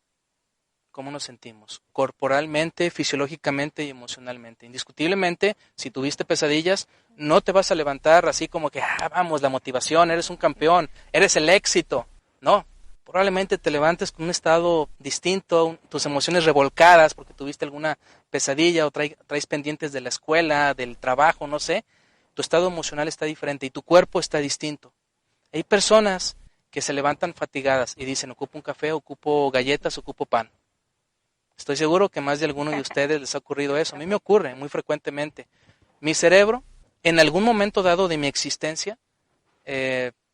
Speaker 3: ¿Cómo nos sentimos? Corporalmente, fisiológicamente y emocionalmente. Indiscutiblemente, si tuviste pesadillas, no te vas a levantar así como que, vamos, la motivación, eres un campeón, eres el éxito. No, probablemente te levantes con un estado distinto, tus emociones revolcadas porque tuviste alguna pesadilla o traes pendientes de la escuela, del trabajo, no sé. Tu estado emocional está diferente y tu cuerpo está distinto. Hay personas que se levantan fatigadas y dicen, ocupo un café, ocupo galletas, ocupo pan. Estoy seguro que más de alguno de ustedes les ha ocurrido eso. A mí me ocurre muy frecuentemente. Mi cerebro, en algún momento dado de mi existencia,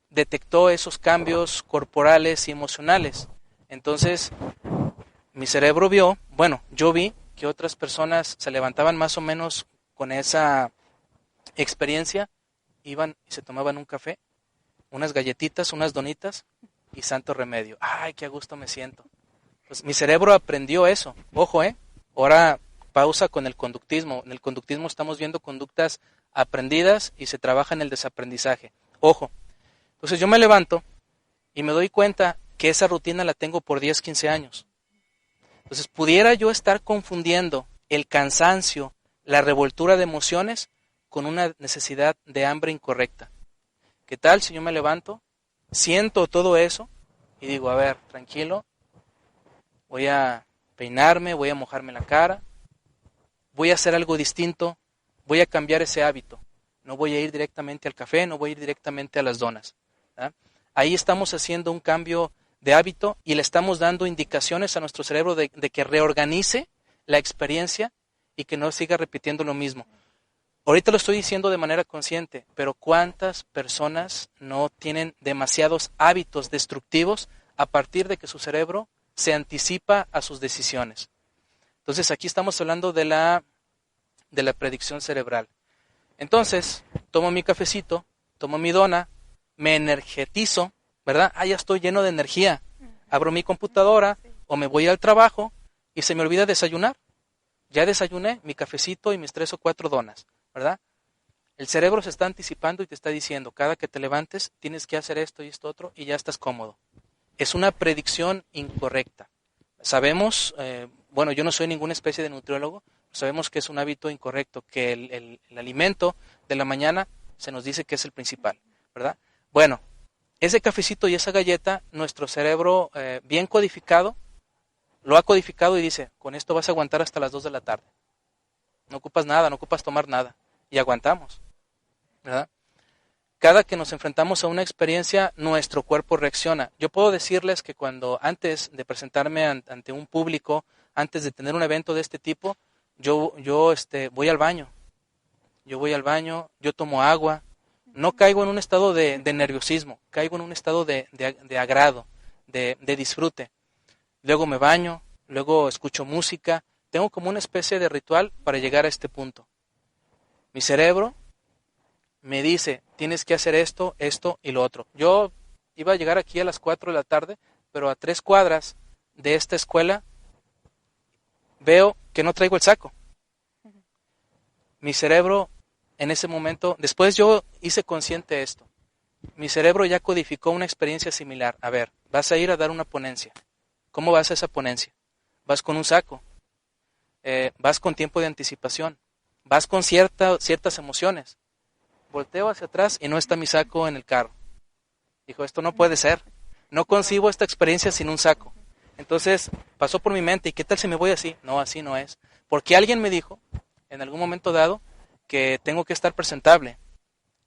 Speaker 3: detectó esos cambios corporales y emocionales. Entonces, mi cerebro vio, yo vi que otras personas se levantaban más o menos con esa experiencia, iban y se tomaban un café, unas galletitas, unas donitas y santo remedio. ¡Ay, qué a gusto me siento! Pues mi cerebro aprendió eso. Ojo, ahora pausa con el conductismo. En el conductismo estamos viendo conductas aprendidas y se trabaja en el desaprendizaje. Ojo. Entonces yo me levanto y me doy cuenta que esa rutina la tengo por 10, 15 años. Entonces pudiera yo estar confundiendo el cansancio, la revoltura de emociones con una necesidad de hambre incorrecta. ¿Qué tal si yo me levanto, siento todo eso y digo, a ver, tranquilo, voy a peinarme, voy a mojarme la cara, voy a hacer algo distinto, voy a cambiar ese hábito. No voy a ir directamente al café, no voy a ir directamente a las donas. ¿Ah? Ahí estamos haciendo un cambio de hábito y le estamos dando indicaciones a nuestro cerebro de que reorganice la experiencia y que no siga repitiendo lo mismo. Ahorita lo estoy diciendo de manera consciente, pero ¿cuántas personas no tienen demasiados hábitos destructivos a partir de que su cerebro se anticipa a sus decisiones? Entonces aquí estamos hablando de la predicción cerebral. Entonces, tomo mi cafecito, tomo mi dona, me energetizo, ¿verdad? Ya estoy lleno de energía. Abro mi computadora o me voy al trabajo y se me olvida desayunar. Ya desayuné mi cafecito y mis 3 o 4 donas, ¿verdad? El cerebro se está anticipando y te está diciendo, cada que te levantes tienes que hacer esto y esto otro y ya estás cómodo. Es una predicción incorrecta. Sabemos, yo no soy ninguna especie de nutriólogo, sabemos que es un hábito incorrecto, que el alimento de la mañana se nos dice que es el principal, ¿verdad? Bueno, ese cafecito y esa galleta, nuestro cerebro bien codificado, lo ha codificado y dice, con esto vas a aguantar hasta las 2 de la tarde. No ocupas nada, no ocupas tomar nada. Y aguantamos, ¿verdad? Cada que nos enfrentamos a una experiencia, nuestro cuerpo reacciona. Yo puedo decirles que cuando antes de presentarme ante un público, antes de tener un evento de este tipo, yo voy al baño. Yo tomo agua. No caigo en un estado de nerviosismo, caigo en un estado de agrado, de disfrute. Luego me baño, luego escucho música. Tengo como una especie de ritual para llegar a este punto. Mi cerebro me dice, tienes que hacer esto, esto y lo otro. Yo iba a llegar aquí a las 4 de la tarde, pero a 3 cuadras de esta escuela veo que no traigo el saco. Mi cerebro en ese momento, después yo hice consciente esto. Mi cerebro ya codificó una experiencia similar. A ver, vas a ir a dar una ponencia. ¿Cómo vas a esa ponencia? Vas con un saco. Vas con tiempo de anticipación. Vas con ciertas emociones. Volteo hacia atrás y no está mi saco en el carro. Dijo, esto no puede ser. No concibo esta experiencia sin un saco. Entonces pasó por mi mente, ¿y qué tal si me voy así? No, así no es. Porque alguien me dijo, en algún momento dado, que tengo que estar presentable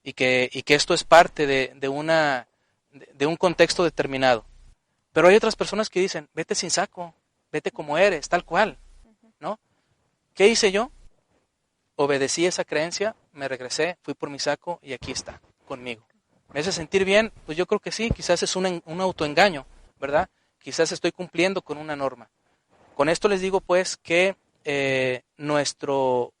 Speaker 3: y que esto es parte de un contexto determinado. Pero hay otras personas que dicen, vete sin saco, vete como eres, tal cual, ¿no? ¿Qué hice yo? Obedecí esa creencia, me regresé, fui por mi saco y aquí está, conmigo. ¿Me hace sentir bien? Pues yo creo que sí, quizás es un autoengaño, ¿verdad? Quizás estoy cumpliendo con una norma. Con esto les digo pues que nuestro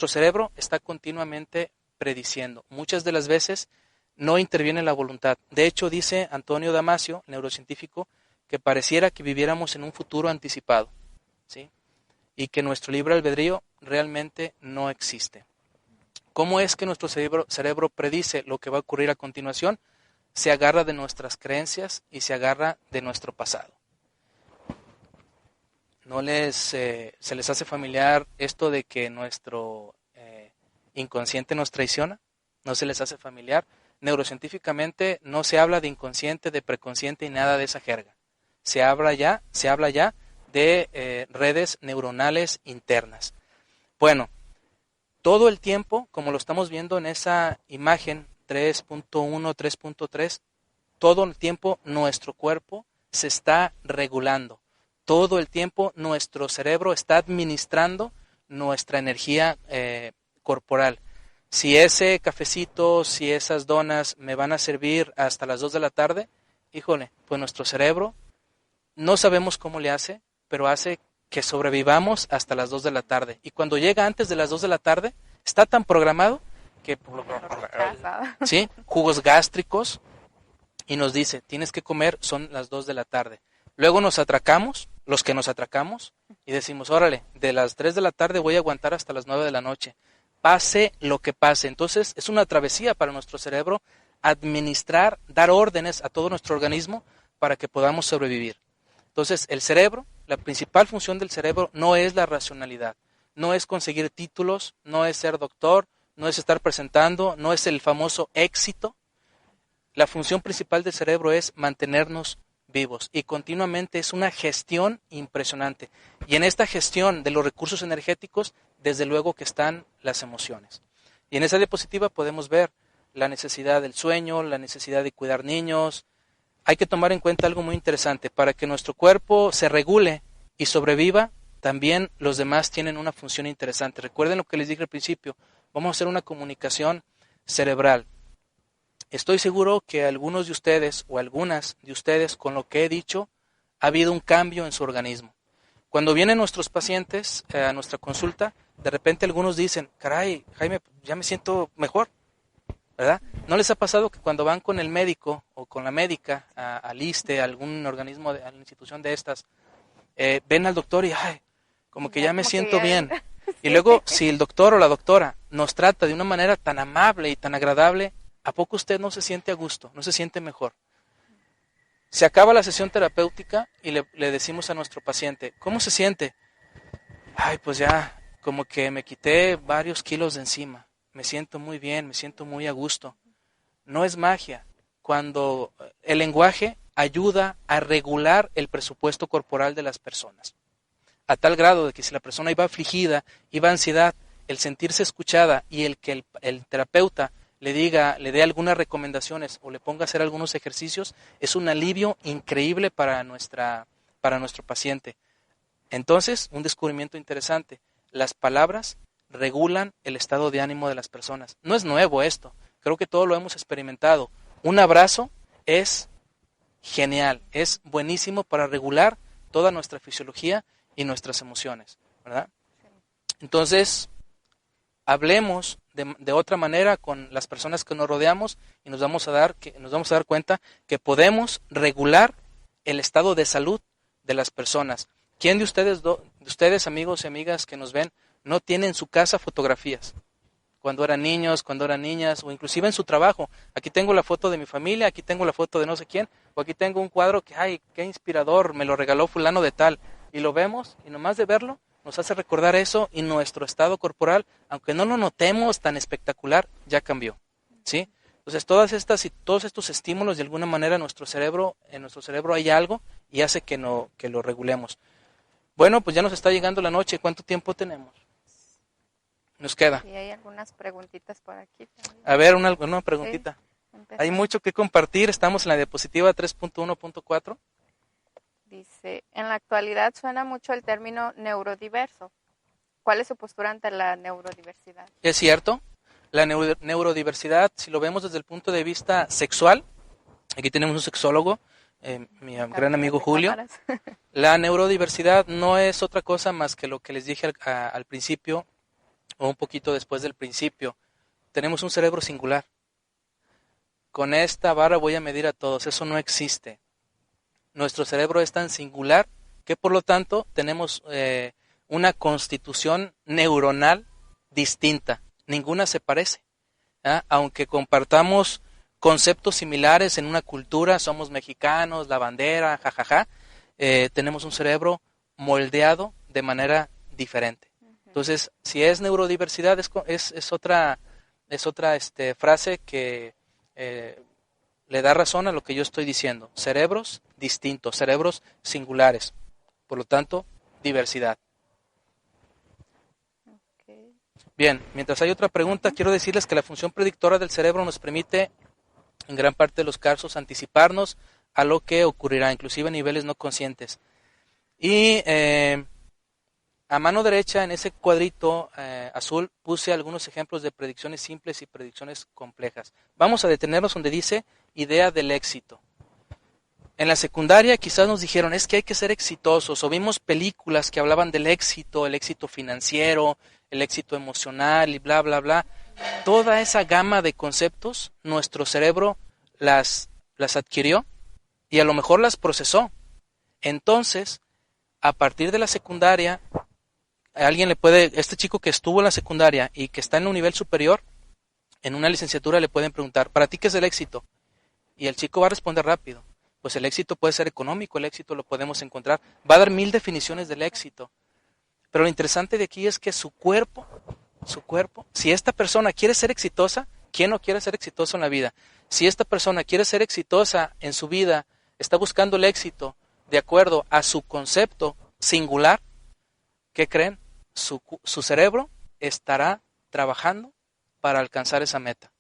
Speaker 3: cerebro está continuamente prediciendo. Muchas de las veces no interviene la voluntad. De hecho, dice Antonio Damasio, neurocientífico, que pareciera que viviéramos en un futuro anticipado, ¿sí? Y que nuestro libre albedrío realmente no existe. ¿Cómo es que nuestro cerebro predice lo que va a ocurrir a continuación? Se agarra de nuestras creencias y se agarra de nuestro pasado. ¿No se les hace familiar esto de que nuestro inconsciente nos traiciona? ¿No se les hace familiar? Neurocientíficamente no se habla de inconsciente, de preconsciente y nada de esa jerga. Se habla ya de redes neuronales internas. Bueno, todo el tiempo, como lo estamos viendo en esa imagen 3.1, 3.3, todo el tiempo nuestro cuerpo se está regulando. Todo el tiempo nuestro cerebro está administrando nuestra energía corporal. Si ese cafecito, si esas donas me van a servir hasta las 2 de la tarde, híjole, pues nuestro cerebro no sabemos cómo le hace, pero hace que sobrevivamos hasta las 2 de la tarde. Y cuando llega antes de las 2 de la tarde, está tan programado que ¿sí? Jugos gástricos y nos dice, tienes que comer, son las 2 de la tarde. Luego nos atracamos, los que nos atracamos, y decimos, órale, de las 3 de la tarde voy a aguantar hasta las 9 de la noche. Pase lo que pase. Entonces es una travesía para nuestro cerebro administrar, dar órdenes a todo nuestro organismo para que podamos sobrevivir. Entonces el cerebro, la principal función del cerebro no es la racionalidad, no es conseguir títulos, no es ser doctor, no es estar presentando, no es el famoso éxito. La función principal del cerebro es mantenernos vivos y continuamente es una gestión impresionante. Y en esta gestión de los recursos energéticos, desde luego que están las emociones. Y en esa diapositiva podemos ver la necesidad del sueño, la necesidad de cuidar niños. Hay que tomar en cuenta algo muy interesante. Para que nuestro cuerpo se regule y sobreviva, también los demás tienen una función interesante. Recuerden lo que les dije al principio. Vamos a hacer una comunicación cerebral. Estoy seguro que algunos de ustedes o algunas de ustedes, con lo que he dicho, ha habido un cambio en su organismo. Cuando vienen nuestros pacientes a nuestra consulta, de repente algunos dicen, caray, Jaime, ya me siento mejor, ¿verdad? ¿No les ha pasado que cuando van con el médico o con la médica al ISSSTE, a algún organismo, a la institución de estas, ven al doctor y, ay, como que ya me siento bien? Y luego, si el doctor o la doctora nos trata de una manera tan amable y tan agradable, ¿a poco usted no se siente a gusto, no se siente mejor? Se acaba la sesión terapéutica y le decimos a nuestro paciente, ¿cómo se siente? Ay, pues ya, como que me quité varios kilos de encima. Me siento muy bien, me siento muy a gusto. No es magia. Cuando el lenguaje ayuda a regular el presupuesto corporal de las personas. A tal grado de que si la persona iba afligida, iba ansiedad, el sentirse escuchada y el que el terapeuta le dé algunas recomendaciones o le ponga a hacer algunos ejercicios, es un alivio increíble para nuestro paciente. Entonces, un descubrimiento interesante, las palabras regulan el estado de ánimo de las personas. No es nuevo esto, creo que todos lo hemos experimentado. Un abrazo es genial, es buenísimo para regular toda nuestra fisiología y nuestras emociones, ¿verdad? Entonces, hablemos de otra manera con las personas que nos rodeamos y nos vamos a dar cuenta que podemos regular el estado de salud de las personas. ¿Quién de ustedes, amigos y amigas que nos ven, no tiene en su casa fotografías? Cuando eran niños, cuando eran niñas, o inclusive en su trabajo. Aquí tengo la foto de mi familia, aquí tengo la foto de no sé quién, o aquí tengo un cuadro que, ay, qué inspirador, me lo regaló fulano de tal. Y lo vemos, y nomás de verlo, nos hace recordar eso, y nuestro estado corporal, aunque no lo notemos tan espectacular, ya cambió, ¿sí? Entonces todos estos estímulos, de alguna manera, en nuestro cerebro hay algo y hace que lo regulemos. Bueno, pues ya nos está llegando la noche. ¿Cuánto tiempo tenemos? Nos queda.
Speaker 4: Y hay algunas preguntitas por aquí también.
Speaker 3: A ver, una preguntita.
Speaker 4: Sí,
Speaker 3: hay mucho que compartir. Estamos en la diapositiva 3.1.4.
Speaker 4: Dice, en la actualidad suena mucho el término neurodiverso. ¿Cuál es su postura ante la neurodiversidad?
Speaker 3: Es cierto. La neurodiversidad, si lo vemos desde el punto de vista sexual, aquí tenemos un sexólogo, mi gran amigo Julio. La neurodiversidad no es otra cosa más que lo que les dije al principio, o un poquito después del principio. Tenemos un cerebro singular. Con esta vara voy a medir a todos. Eso no existe. Nuestro cerebro es tan singular que por lo tanto tenemos una constitución neuronal distinta. Ninguna se parece. Aunque compartamos conceptos similares en una cultura, somos mexicanos, la bandera, jajaja, tenemos un cerebro moldeado de manera diferente. Entonces, si es neurodiversidad, es otra frase que le da razón a lo que yo estoy diciendo. Cerebros distintos, cerebros singulares. Por lo tanto, diversidad.
Speaker 4: Okay.
Speaker 3: Bien, mientras hay otra pregunta, quiero decirles que la función predictora del cerebro nos permite, en gran parte de los casos, anticiparnos a lo que ocurrirá, inclusive a niveles no conscientes. Y A mano derecha, en ese cuadrito azul, puse algunos ejemplos de predicciones simples y predicciones complejas. Vamos a detenernos donde dice idea del éxito. En la secundaria quizás nos dijeron, es que hay que ser exitosos, o vimos películas que hablaban del éxito, el éxito financiero, el éxito emocional y bla, bla, bla. Toda esa gama de conceptos, nuestro cerebro las adquirió y a lo mejor las procesó. Entonces, a partir de la secundaria, este chico que estuvo en la secundaria y que está en un nivel superior, en una licenciatura le pueden preguntar, ¿para ti qué es el éxito? Y el chico va a responder rápido. Pues el éxito puede ser económico, el éxito lo podemos encontrar. Va a dar 1000 definiciones del éxito. Pero lo interesante de aquí es que su cuerpo, si esta persona quiere ser exitosa, ¿quién no quiere ser exitoso en la vida? Si esta persona quiere ser exitosa en su vida, está buscando el éxito de acuerdo a su concepto singular, ¿qué creen? Su cerebro estará trabajando para alcanzar esa meta.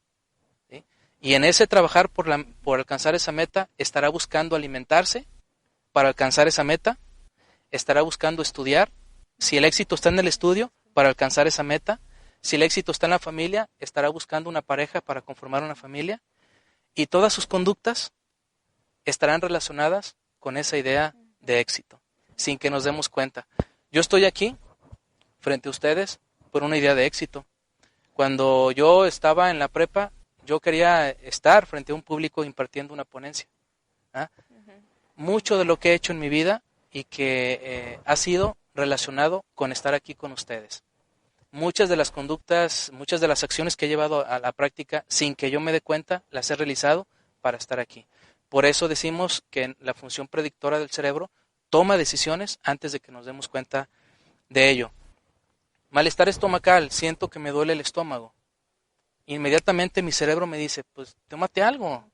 Speaker 3: ¿Sí? Y en ese trabajar por alcanzar esa meta, estará buscando alimentarse para alcanzar esa meta, estará buscando estudiar. Si el éxito está en el estudio, para alcanzar esa meta. Si el éxito está en la familia, estará buscando una pareja para conformar una familia. Y todas sus conductas estarán relacionadas con esa idea de éxito, sin que nos demos cuenta. Yo estoy aquí, frente a ustedes, por una idea de éxito. Cuando yo estaba en la prepa, yo quería estar frente a un público impartiendo una ponencia. ¿Ah? Mucho de lo que he hecho en mi vida y que ha sido relacionado con estar aquí con ustedes. Muchas de las conductas, muchas de las acciones que he llevado a la práctica, sin que yo me dé cuenta, las he realizado para estar aquí. Por eso decimos que la función predictora del cerebro toma decisiones antes de que nos demos cuenta de ello. Malestar estomacal, siento que me duele el estómago. Inmediatamente mi cerebro me dice, pues tómate algo.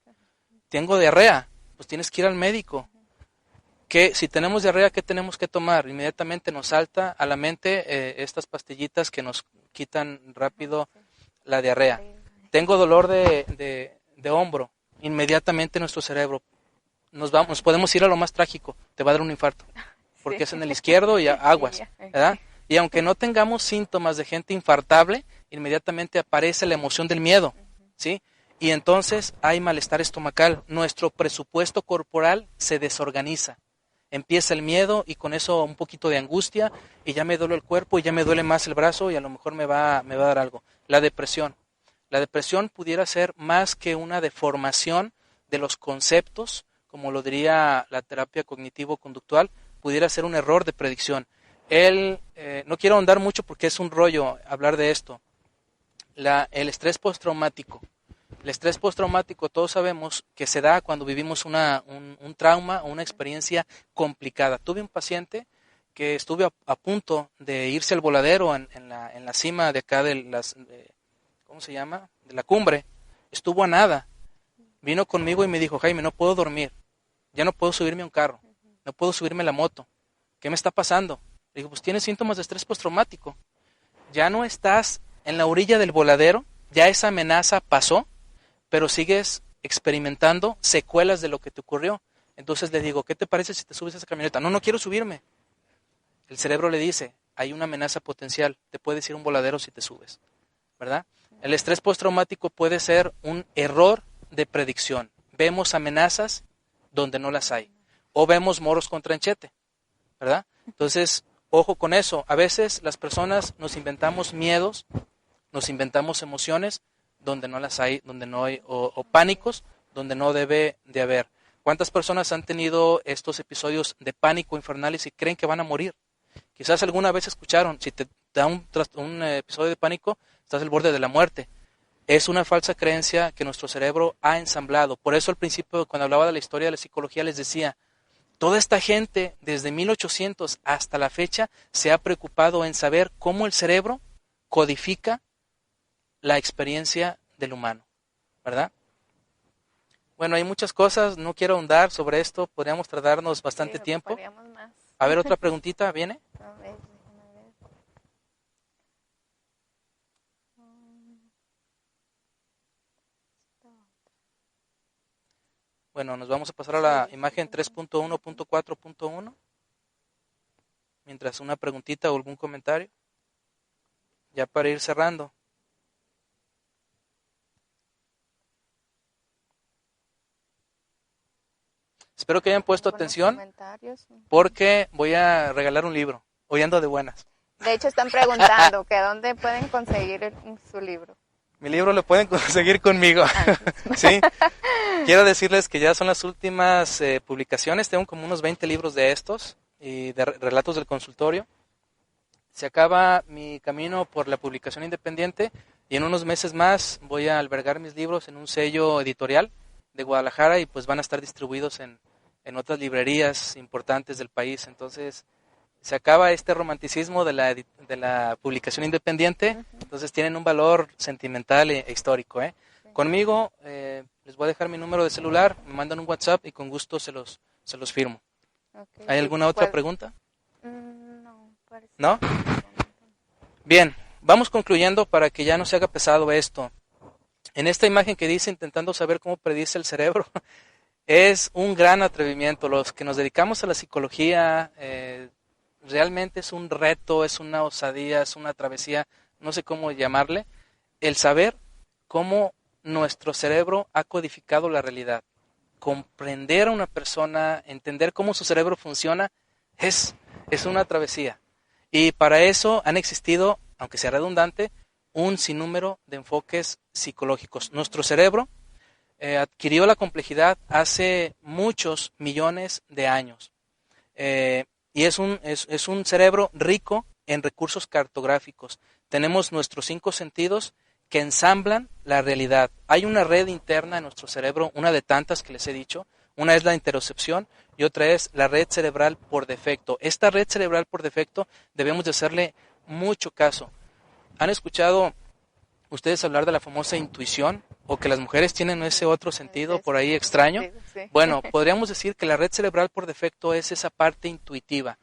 Speaker 3: Tengo diarrea, pues tienes que ir al médico. Si tenemos diarrea, ¿qué tenemos que tomar? Inmediatamente nos salta a la mente estas pastillitas que nos quitan rápido la diarrea. Tengo dolor de hombro. Inmediatamente nuestro cerebro, nos podemos ir a lo más trágico, te va a dar un infarto, porque es en el izquierdo y aguas, ¿verdad? Y aunque no tengamos síntomas de gente infartable, inmediatamente aparece la emoción del miedo, ¿sí? Y entonces hay malestar estomacal, nuestro presupuesto corporal se desorganiza. Empieza el miedo y con eso un poquito de angustia y ya me duele el cuerpo y ya me duele más el brazo y a lo mejor me va a dar algo. La depresión. La depresión pudiera ser más que una deformación de los conceptos, como lo diría la terapia cognitivo-conductual, pudiera ser un error de predicción. No quiero ahondar mucho porque es un rollo hablar de esto. El estrés postraumático. El estrés postraumático, todos sabemos que se da cuando vivimos un trauma o una experiencia complicada. Tuve un paciente que estuve a punto de irse al voladero en la cima de acá ¿cómo se llama? De la cumbre. Estuvo a nada. Vino conmigo y me dijo, Jaime, no puedo dormir. Ya no puedo subirme a un carro. No puedo subirme a la moto. ¿Qué me está pasando? Le digo, pues tienes síntomas de estrés postraumático. Ya no estás en la orilla del voladero. Ya esa amenaza pasó, pero sigues experimentando secuelas de lo que te ocurrió. Entonces le digo, ¿qué te parece si te subes a esa camioneta? No quiero subirme. El cerebro le dice, hay una amenaza potencial, te puedes ir a un voladero si te subes, ¿verdad? El estrés postraumático puede ser un error de predicción. Vemos amenazas donde no las hay. O vemos moros con tranchete, ¿verdad? Entonces, ojo con eso. A veces las personas nos inventamos miedos, nos inventamos emociones donde no las hay, donde no hay, o pánicos donde no debe de haber. ¿Cuántas personas han tenido estos episodios de pánico infernales y creen que van a morir? Quizás alguna vez escucharon, si te da un episodio de pánico, estás al borde de la muerte. Es una falsa creencia que nuestro cerebro ha ensamblado. Por eso al principio, cuando hablaba de la historia de la psicología, les decía, toda esta gente, desde 1800 hasta la fecha, se ha preocupado en saber cómo el cerebro codifica la experiencia del humano, ¿verdad? Bueno, hay muchas cosas, no quiero ahondar sobre esto, podríamos tardarnos bastante tiempo.
Speaker 4: Más.
Speaker 3: A ver, otra preguntita, ¿viene?
Speaker 4: A ver, déjame ver.
Speaker 3: Bueno, nos vamos a pasar a la imagen 3.1.4.1. mientras una preguntita o algún comentario, ya para ir cerrando. Espero que hayan puesto atención porque voy a regalar un libro. Hoy ando de buenas.
Speaker 4: De hecho, están preguntando que dónde pueden conseguir su libro.
Speaker 3: Mi libro lo pueden conseguir conmigo. ¿Sí? Quiero decirles que ya son las últimas publicaciones. Tengo como unos 20 libros de estos y de relatos del consultorio. Se acaba mi camino por la publicación independiente y en unos meses más voy a albergar mis libros en un sello editorial de Guadalajara y pues van a estar distribuidos en otras librerías importantes del país. Entonces se acaba este romanticismo de la publicación independiente, entonces tienen un valor sentimental e histórico. Conmigo les voy a dejar mi número de celular, me mandan un WhatsApp y con gusto se los firmo. Okay. ¿Hay alguna otra pregunta?
Speaker 4: No, parece.
Speaker 3: ¿No? Bien, vamos concluyendo para que ya no se haga pesado esto. En esta imagen que dice intentando saber cómo predice el cerebro, es un gran atrevimiento. Los que nos dedicamos a la psicología, realmente es un reto, es una osadía, es una travesía, no sé cómo llamarle, el saber cómo nuestro cerebro ha codificado la realidad. Comprender a una persona, entender cómo su cerebro funciona, es una travesía. Y para eso han existido, aunque sea redundante, un sinnúmero de enfoques psicológicos. Nuestro cerebro adquirió la complejidad hace muchos millones de años. Y es un cerebro rico en recursos cartográficos. Tenemos nuestros 5 sentidos que ensamblan la realidad. Hay una red interna en nuestro cerebro, una de tantas que les he dicho. Una es la interocepción y otra es la red cerebral por defecto. Esta red cerebral por defecto debemos de hacerle mucho caso. ¿Han escuchado ustedes hablar de la famosa intuición o que las mujeres tienen ese otro sentido por ahí extraño?
Speaker 4: Sí.
Speaker 3: Bueno, podríamos decir que la red cerebral por defecto es esa parte intuitiva.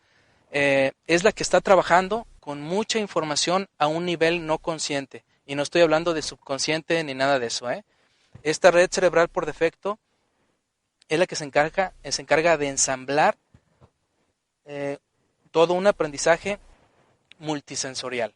Speaker 3: Es la que está trabajando con mucha información a un nivel no consciente. Y no estoy hablando de subconsciente ni nada de eso. Esta red cerebral por defecto es la que se encarga de ensamblar todo un aprendizaje multisensorial.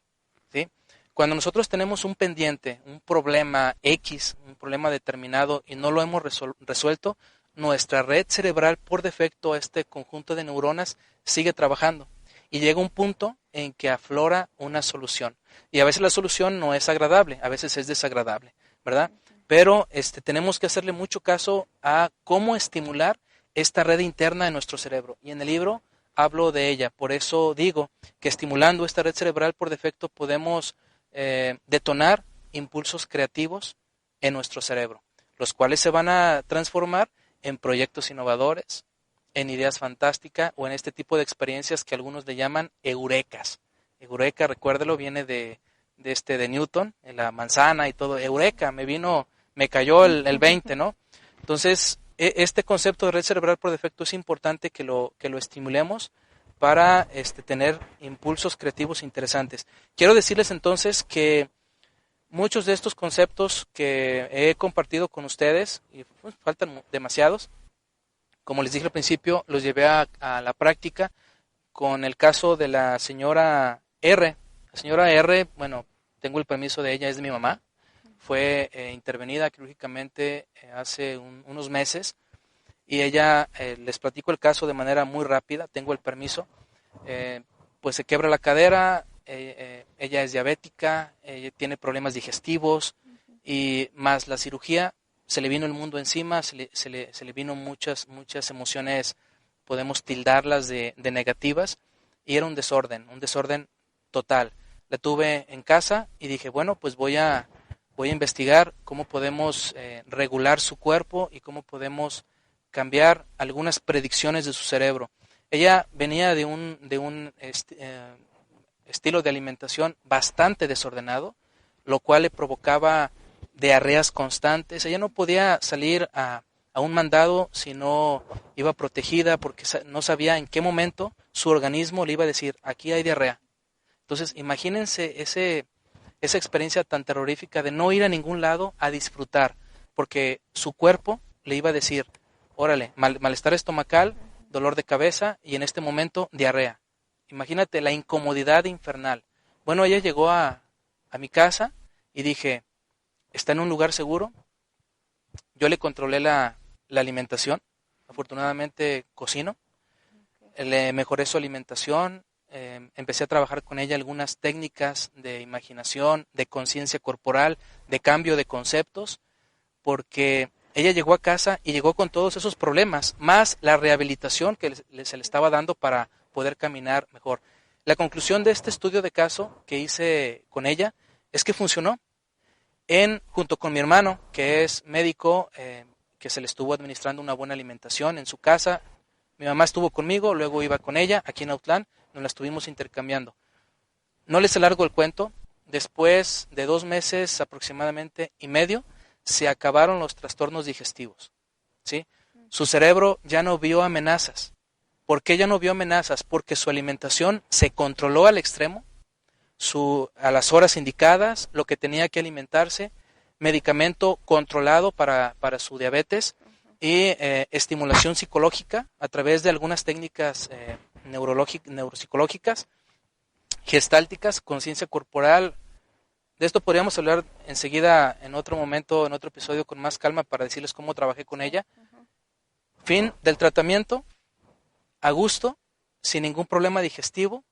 Speaker 3: ¿Sí? Cuando nosotros tenemos un pendiente, un problema X, un problema determinado y no lo hemos resuelto, nuestra red cerebral por defecto, este conjunto de neuronas, sigue trabajando y llega un punto en que aflora una solución. Y a veces la solución no es agradable, a veces es desagradable, ¿verdad? Pero tenemos que hacerle mucho caso a cómo estimular esta red interna de nuestro cerebro. Y en el libro hablo de ella. Por eso digo que estimulando esta red cerebral por defecto podemos detonar impulsos creativos en nuestro cerebro, los cuales se van a transformar en proyectos innovadores, en ideas fantásticas o en este tipo de experiencias que algunos le llaman eurekas. Eureka, recuérdelo, viene de Newton, en la manzana y todo. Eureka, me cayó el 20, ¿no? Entonces, este concepto de red cerebral por defecto es importante que lo estimulemos para tener impulsos creativos interesantes. Quiero decirles entonces que muchos de estos conceptos que he compartido con ustedes, y pues, faltan demasiados, como les dije al principio, los llevé a la práctica con el caso de la señora R. La señora R, bueno, tengo el permiso de ella, es de mi mamá. Fue intervenida quirúrgicamente hace unos meses y ella, les platico el caso de manera muy rápida, tengo el permiso, pues se quiebra la cadera, ella es diabética, ella tiene problemas digestivos y más la cirugía, se le vino el mundo encima, se le vino muchas emociones, podemos tildarlas de negativas, y era un desorden total. La tuve en casa y dije, bueno, pues voy a investigar cómo podemos regular su cuerpo y cómo podemos cambiar algunas predicciones de su cerebro. Ella venía de un estilo de alimentación bastante desordenado, lo cual le provocaba diarreas constantes. Ella no podía salir a un mandado si no iba protegida porque no sabía en qué momento su organismo le iba a decir, aquí hay diarrea. Entonces, imagínense esa experiencia tan terrorífica de no ir a ningún lado a disfrutar, porque su cuerpo le iba a decir, órale, malestar estomacal, dolor de cabeza y en este momento diarrea. Imagínate la incomodidad infernal. Bueno, ella llegó a mi casa y dije, está en un lugar seguro. Yo le controlé la alimentación. Afortunadamente cocino. Le mejoré su alimentación. Empecé a trabajar con ella algunas técnicas de imaginación, de conciencia corporal, de cambio de conceptos, porque ella llegó a casa y llegó con todos esos problemas, más la rehabilitación que se le estaba dando para poder caminar mejor. La conclusión de este estudio de caso que hice con ella es que funcionó. Junto con mi hermano, que es médico, que se le estuvo administrando una buena alimentación en su casa. Mi mamá estuvo conmigo, luego iba con ella aquí en Autlán, nos la estuvimos intercambiando. No les alargo el cuento, después de 2 meses aproximadamente y medio, se acabaron los trastornos digestivos, ¿sí? Su cerebro ya no vio amenazas. ¿Por qué ya no vio amenazas? Porque su alimentación se controló al extremo, a las horas indicadas, lo que tenía que alimentarse, medicamento controlado para su diabetes y estimulación psicológica a través de algunas técnicas neuropsicológicas, gestálticas, conciencia corporal. De esto podríamos hablar enseguida en otro momento, en otro episodio con más calma para decirles cómo trabajé con ella. Fin del tratamiento, a gusto, sin ningún problema digestivo,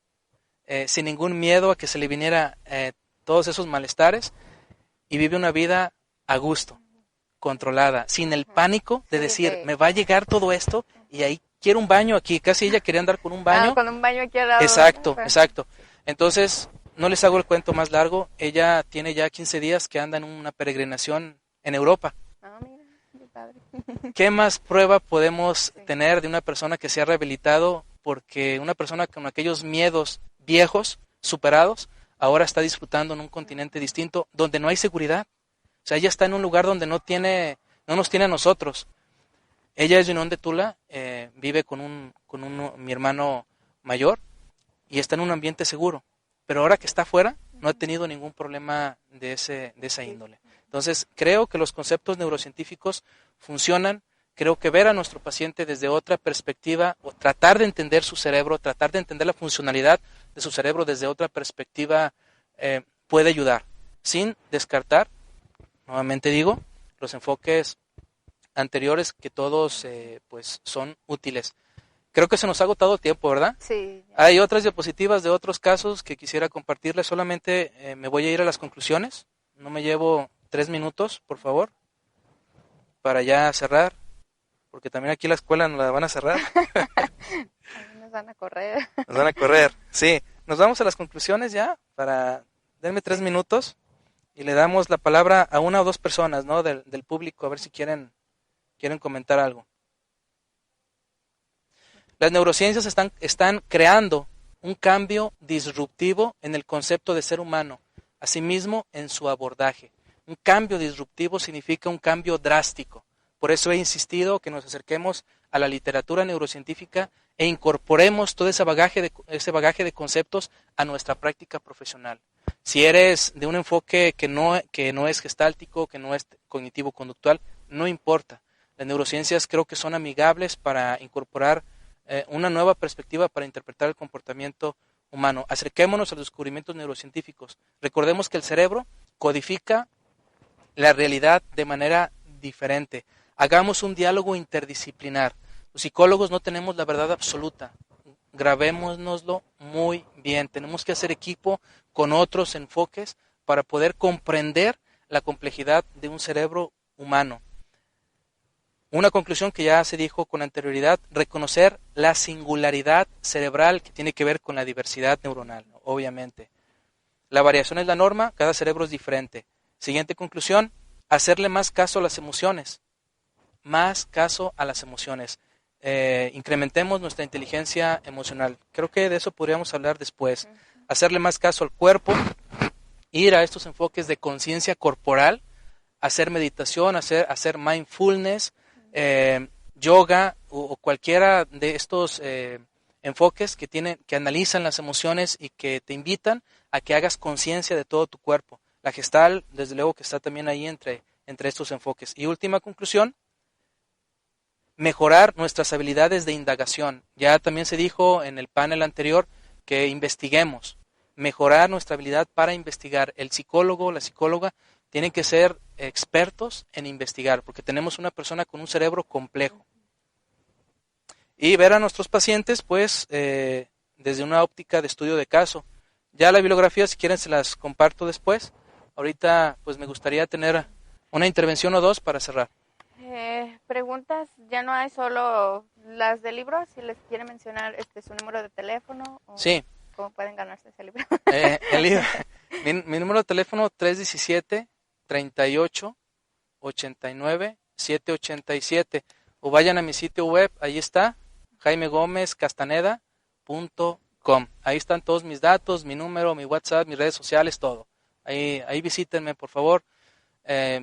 Speaker 3: sin ningún miedo a que se le viniera todos esos malestares, y vive una vida a gusto, controlada, sin el pánico de decir, me va a llegar todo esto y ahí quiero un baño aquí. Casi ella quería andar con un baño.
Speaker 4: Con un baño aquí al lado.
Speaker 3: Exacto. Entonces, no les hago el cuento más largo. Ella tiene ya 15 días que anda en una peregrinación en Europa.
Speaker 4: Mira, qué padre.
Speaker 3: ¿Qué más prueba podemos tener de una persona que se ha rehabilitado? Porque una persona con aquellos miedos viejos, superados, ahora está disfrutando en un continente distinto, donde no hay seguridad. O sea, ella está en un lugar donde no nos tiene a nosotros. Ella es de Unión de Tula, vive con mi hermano mayor, y está en un ambiente seguro. Pero ahora que está afuera, no ha tenido ningún problema de esa índole. Entonces, creo que los conceptos neurocientíficos funcionan. Creo que ver a nuestro paciente desde otra perspectiva, o tratar de entender su cerebro, tratar de entender la funcionalidad de su cerebro desde otra perspectiva, puede ayudar, sin descartar, nuevamente digo, los enfoques anteriores que todos pues son útiles. Creo que se nos ha agotado el tiempo, ¿verdad?
Speaker 4: Sí.
Speaker 3: Hay otras diapositivas de otros casos que quisiera compartirles, solamente me voy a ir a las conclusiones, no me llevo 3 minutos, por favor, para ya cerrar. Porque también aquí la escuela nos la van a cerrar.
Speaker 4: Nos van a correr.
Speaker 3: Nos van a correr, sí. Nos vamos a las conclusiones ya, denme 3 minutos y le damos la palabra a 1 o 2 personas, ¿no? del público, a ver si quieren comentar algo. Las neurociencias están creando un cambio disruptivo en el concepto de ser humano, asimismo en su abordaje. Un cambio disruptivo significa un cambio drástico. Por eso he insistido que nos acerquemos a la literatura neurocientífica e incorporemos todo ese bagaje de conceptos a nuestra práctica profesional. Si eres de un enfoque que no es gestáltico, que no es cognitivo-conductual, no importa. Las neurociencias creo que son amigables para incorporar una nueva perspectiva para interpretar el comportamiento humano. Acerquémonos a los descubrimientos neurocientíficos. Recordemos que el cerebro codifica la realidad de manera diferente. Hagamos un diálogo interdisciplinar. Los psicólogos no tenemos la verdad absoluta. Grabémonoslo muy bien. Tenemos que hacer equipo con otros enfoques para poder comprender la complejidad de un cerebro humano. Una conclusión que ya se dijo con anterioridad, reconocer la singularidad cerebral que tiene que ver con la diversidad neuronal, obviamente. La variación es la norma, cada cerebro es diferente. Siguiente conclusión, hacerle más caso a las emociones. Más caso a las emociones. Incrementemos nuestra inteligencia emocional. Creo que de eso podríamos hablar después. Hacerle más caso al cuerpo, ir a estos enfoques de conciencia corporal, hacer meditación, hacer mindfulness, yoga o cualquiera de estos enfoques que analizan las emociones y que te invitan a que hagas conciencia de todo tu cuerpo. La Gestalt, desde luego que está también ahí entre estos enfoques. Y última conclusión, mejorar nuestras habilidades de indagación. Ya también se dijo en el panel anterior que investiguemos, mejorar nuestra habilidad para investigar. El psicólogo o la psicóloga tienen que ser expertos en investigar, porque tenemos una persona con un cerebro complejo. Y ver a nuestros pacientes, pues, desde una óptica de estudio de caso. Ya la bibliografía, si quieren, se las comparto después. Ahorita, pues, me gustaría tener una intervención o dos para cerrar.
Speaker 4: Preguntas, ya no hay solo las de libros, si les quiere mencionar su número de teléfono. O
Speaker 3: sí.
Speaker 4: ¿Cómo pueden ganarse ese libro?
Speaker 3: El libro, mi número de teléfono 317-38-89-787. O vayan a mi sitio web, ahí está, jaimegomezcastaneda.com. Ahí están todos mis datos, mi número, mi WhatsApp, mis redes sociales, todo. Ahí visítenme, por favor.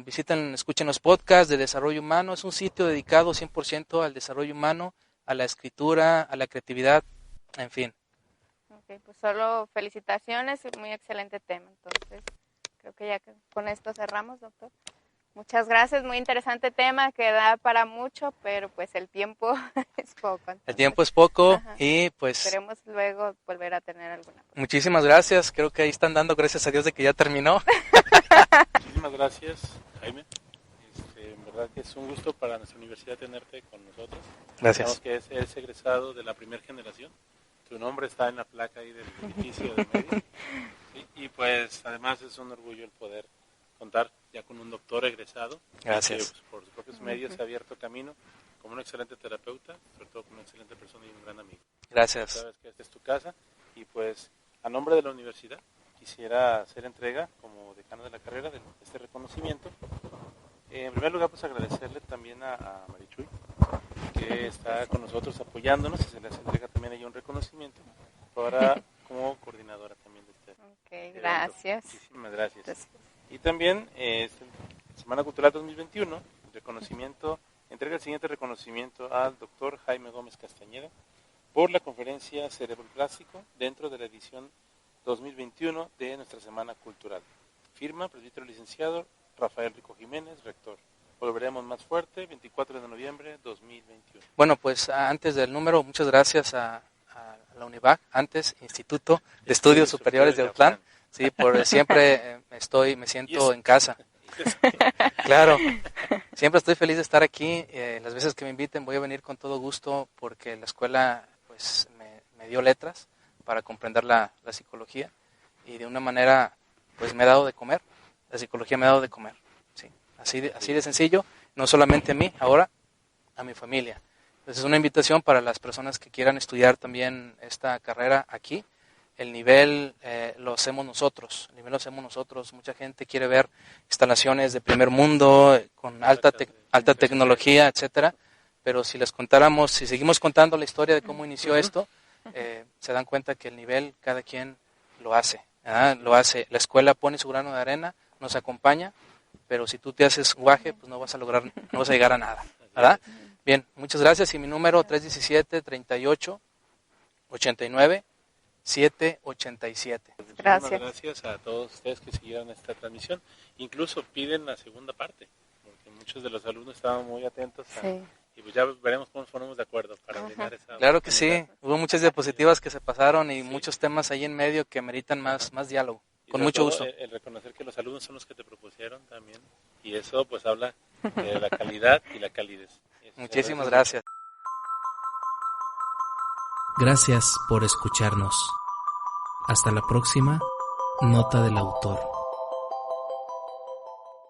Speaker 3: Visiten, escuchen los podcasts de desarrollo humano. Es un sitio dedicado 100% al desarrollo humano, a la escritura, a la creatividad, en fin.
Speaker 4: Ok, pues solo felicitaciones y muy excelente tema. Entonces, creo que ya con esto cerramos, doctor. Muchas gracias, muy interesante tema que da para mucho, pero pues el tiempo es poco. Entonces,
Speaker 3: el tiempo es poco.
Speaker 4: Ajá.
Speaker 3: Y pues...
Speaker 4: Esperemos luego volver a tener alguna.
Speaker 3: Muchísimas gracias, creo que ahí están dando gracias a Dios de que ya terminó.
Speaker 5: Muchísimas gracias, Jaime. En verdad que es un gusto para nuestra universidad tenerte con nosotros.
Speaker 3: Gracias.
Speaker 5: Sabemos que eres egresado de la primera generación. Tu nombre está en la placa ahí del edificio de medio. Y pues además es un orgullo el poder contar ya con un doctor egresado.
Speaker 3: Gracias.
Speaker 5: Que pues, por sus propios medios se ha abierto camino como un excelente terapeuta, sobre todo como una excelente persona y un gran amigo.
Speaker 3: Gracias.
Speaker 5: Sabes que esta es tu casa y pues a nombre de la universidad quisiera hacer entrega como decano de la carrera de este reconocimiento. En primer lugar, pues agradecerle también a Marichuy, que está con nosotros apoyándonos y se le hace entrega también a ella un reconocimiento para como coordinadora también de este
Speaker 4: evento. Gracias.
Speaker 5: Muchísimas gracias. Y también Semana Cultural 2021, entrega el siguiente reconocimiento al doctor Jaime Gómez Castañeda por la conferencia Cerebro Plástico dentro de la edición 2021 de nuestra Semana Cultural. Firma, presbítero licenciado Rafael Rico Jiménez, rector. Volveremos más fuerte, 24 de noviembre 2021.
Speaker 3: Bueno, pues antes del número, muchas gracias a la UNIVAC, antes Instituto de Estudios Superiores de Autlán. Sí, por siempre me siento en casa. Claro, siempre estoy feliz de estar aquí. Las veces que me inviten voy a venir con todo gusto porque la escuela pues me dio letras para comprender la psicología y de una manera pues me ha dado de comer. La psicología me ha dado de comer, sí, así de sencillo, no solamente a mí, ahora a mi familia. Entonces es una invitación para las personas que quieran estudiar también esta carrera aquí. El nivel lo hacemos nosotros, mucha gente quiere ver instalaciones de primer mundo, con alta tecnología, etcétera, pero si seguimos contando la historia de cómo inició esto, se dan cuenta que el nivel cada quien lo hace, la escuela pone su grano de arena, nos acompaña, pero si tú te haces guaje, pues no vas a llegar a nada, ¿verdad? Bien, muchas gracias y mi número 317-38-89-787.
Speaker 4: Gracias.
Speaker 5: Gracias a todos ustedes que siguieron esta transmisión. Incluso piden la segunda parte, porque muchos de los alumnos estaban muy atentos y pues ya veremos cómo nos ponemos de acuerdo para brindar esa
Speaker 3: Claro que sí, hubo muchas diapositivas que se pasaron y muchos temas ahí en medio que meritan más diálogo. Con mucho gusto.
Speaker 5: El reconocer que los alumnos son los que te propusieron también y eso pues habla de la calidad y la calidez.
Speaker 3: Muchísimas gracias.
Speaker 1: Gracias por escucharnos. Hasta la próxima. Nota del autor.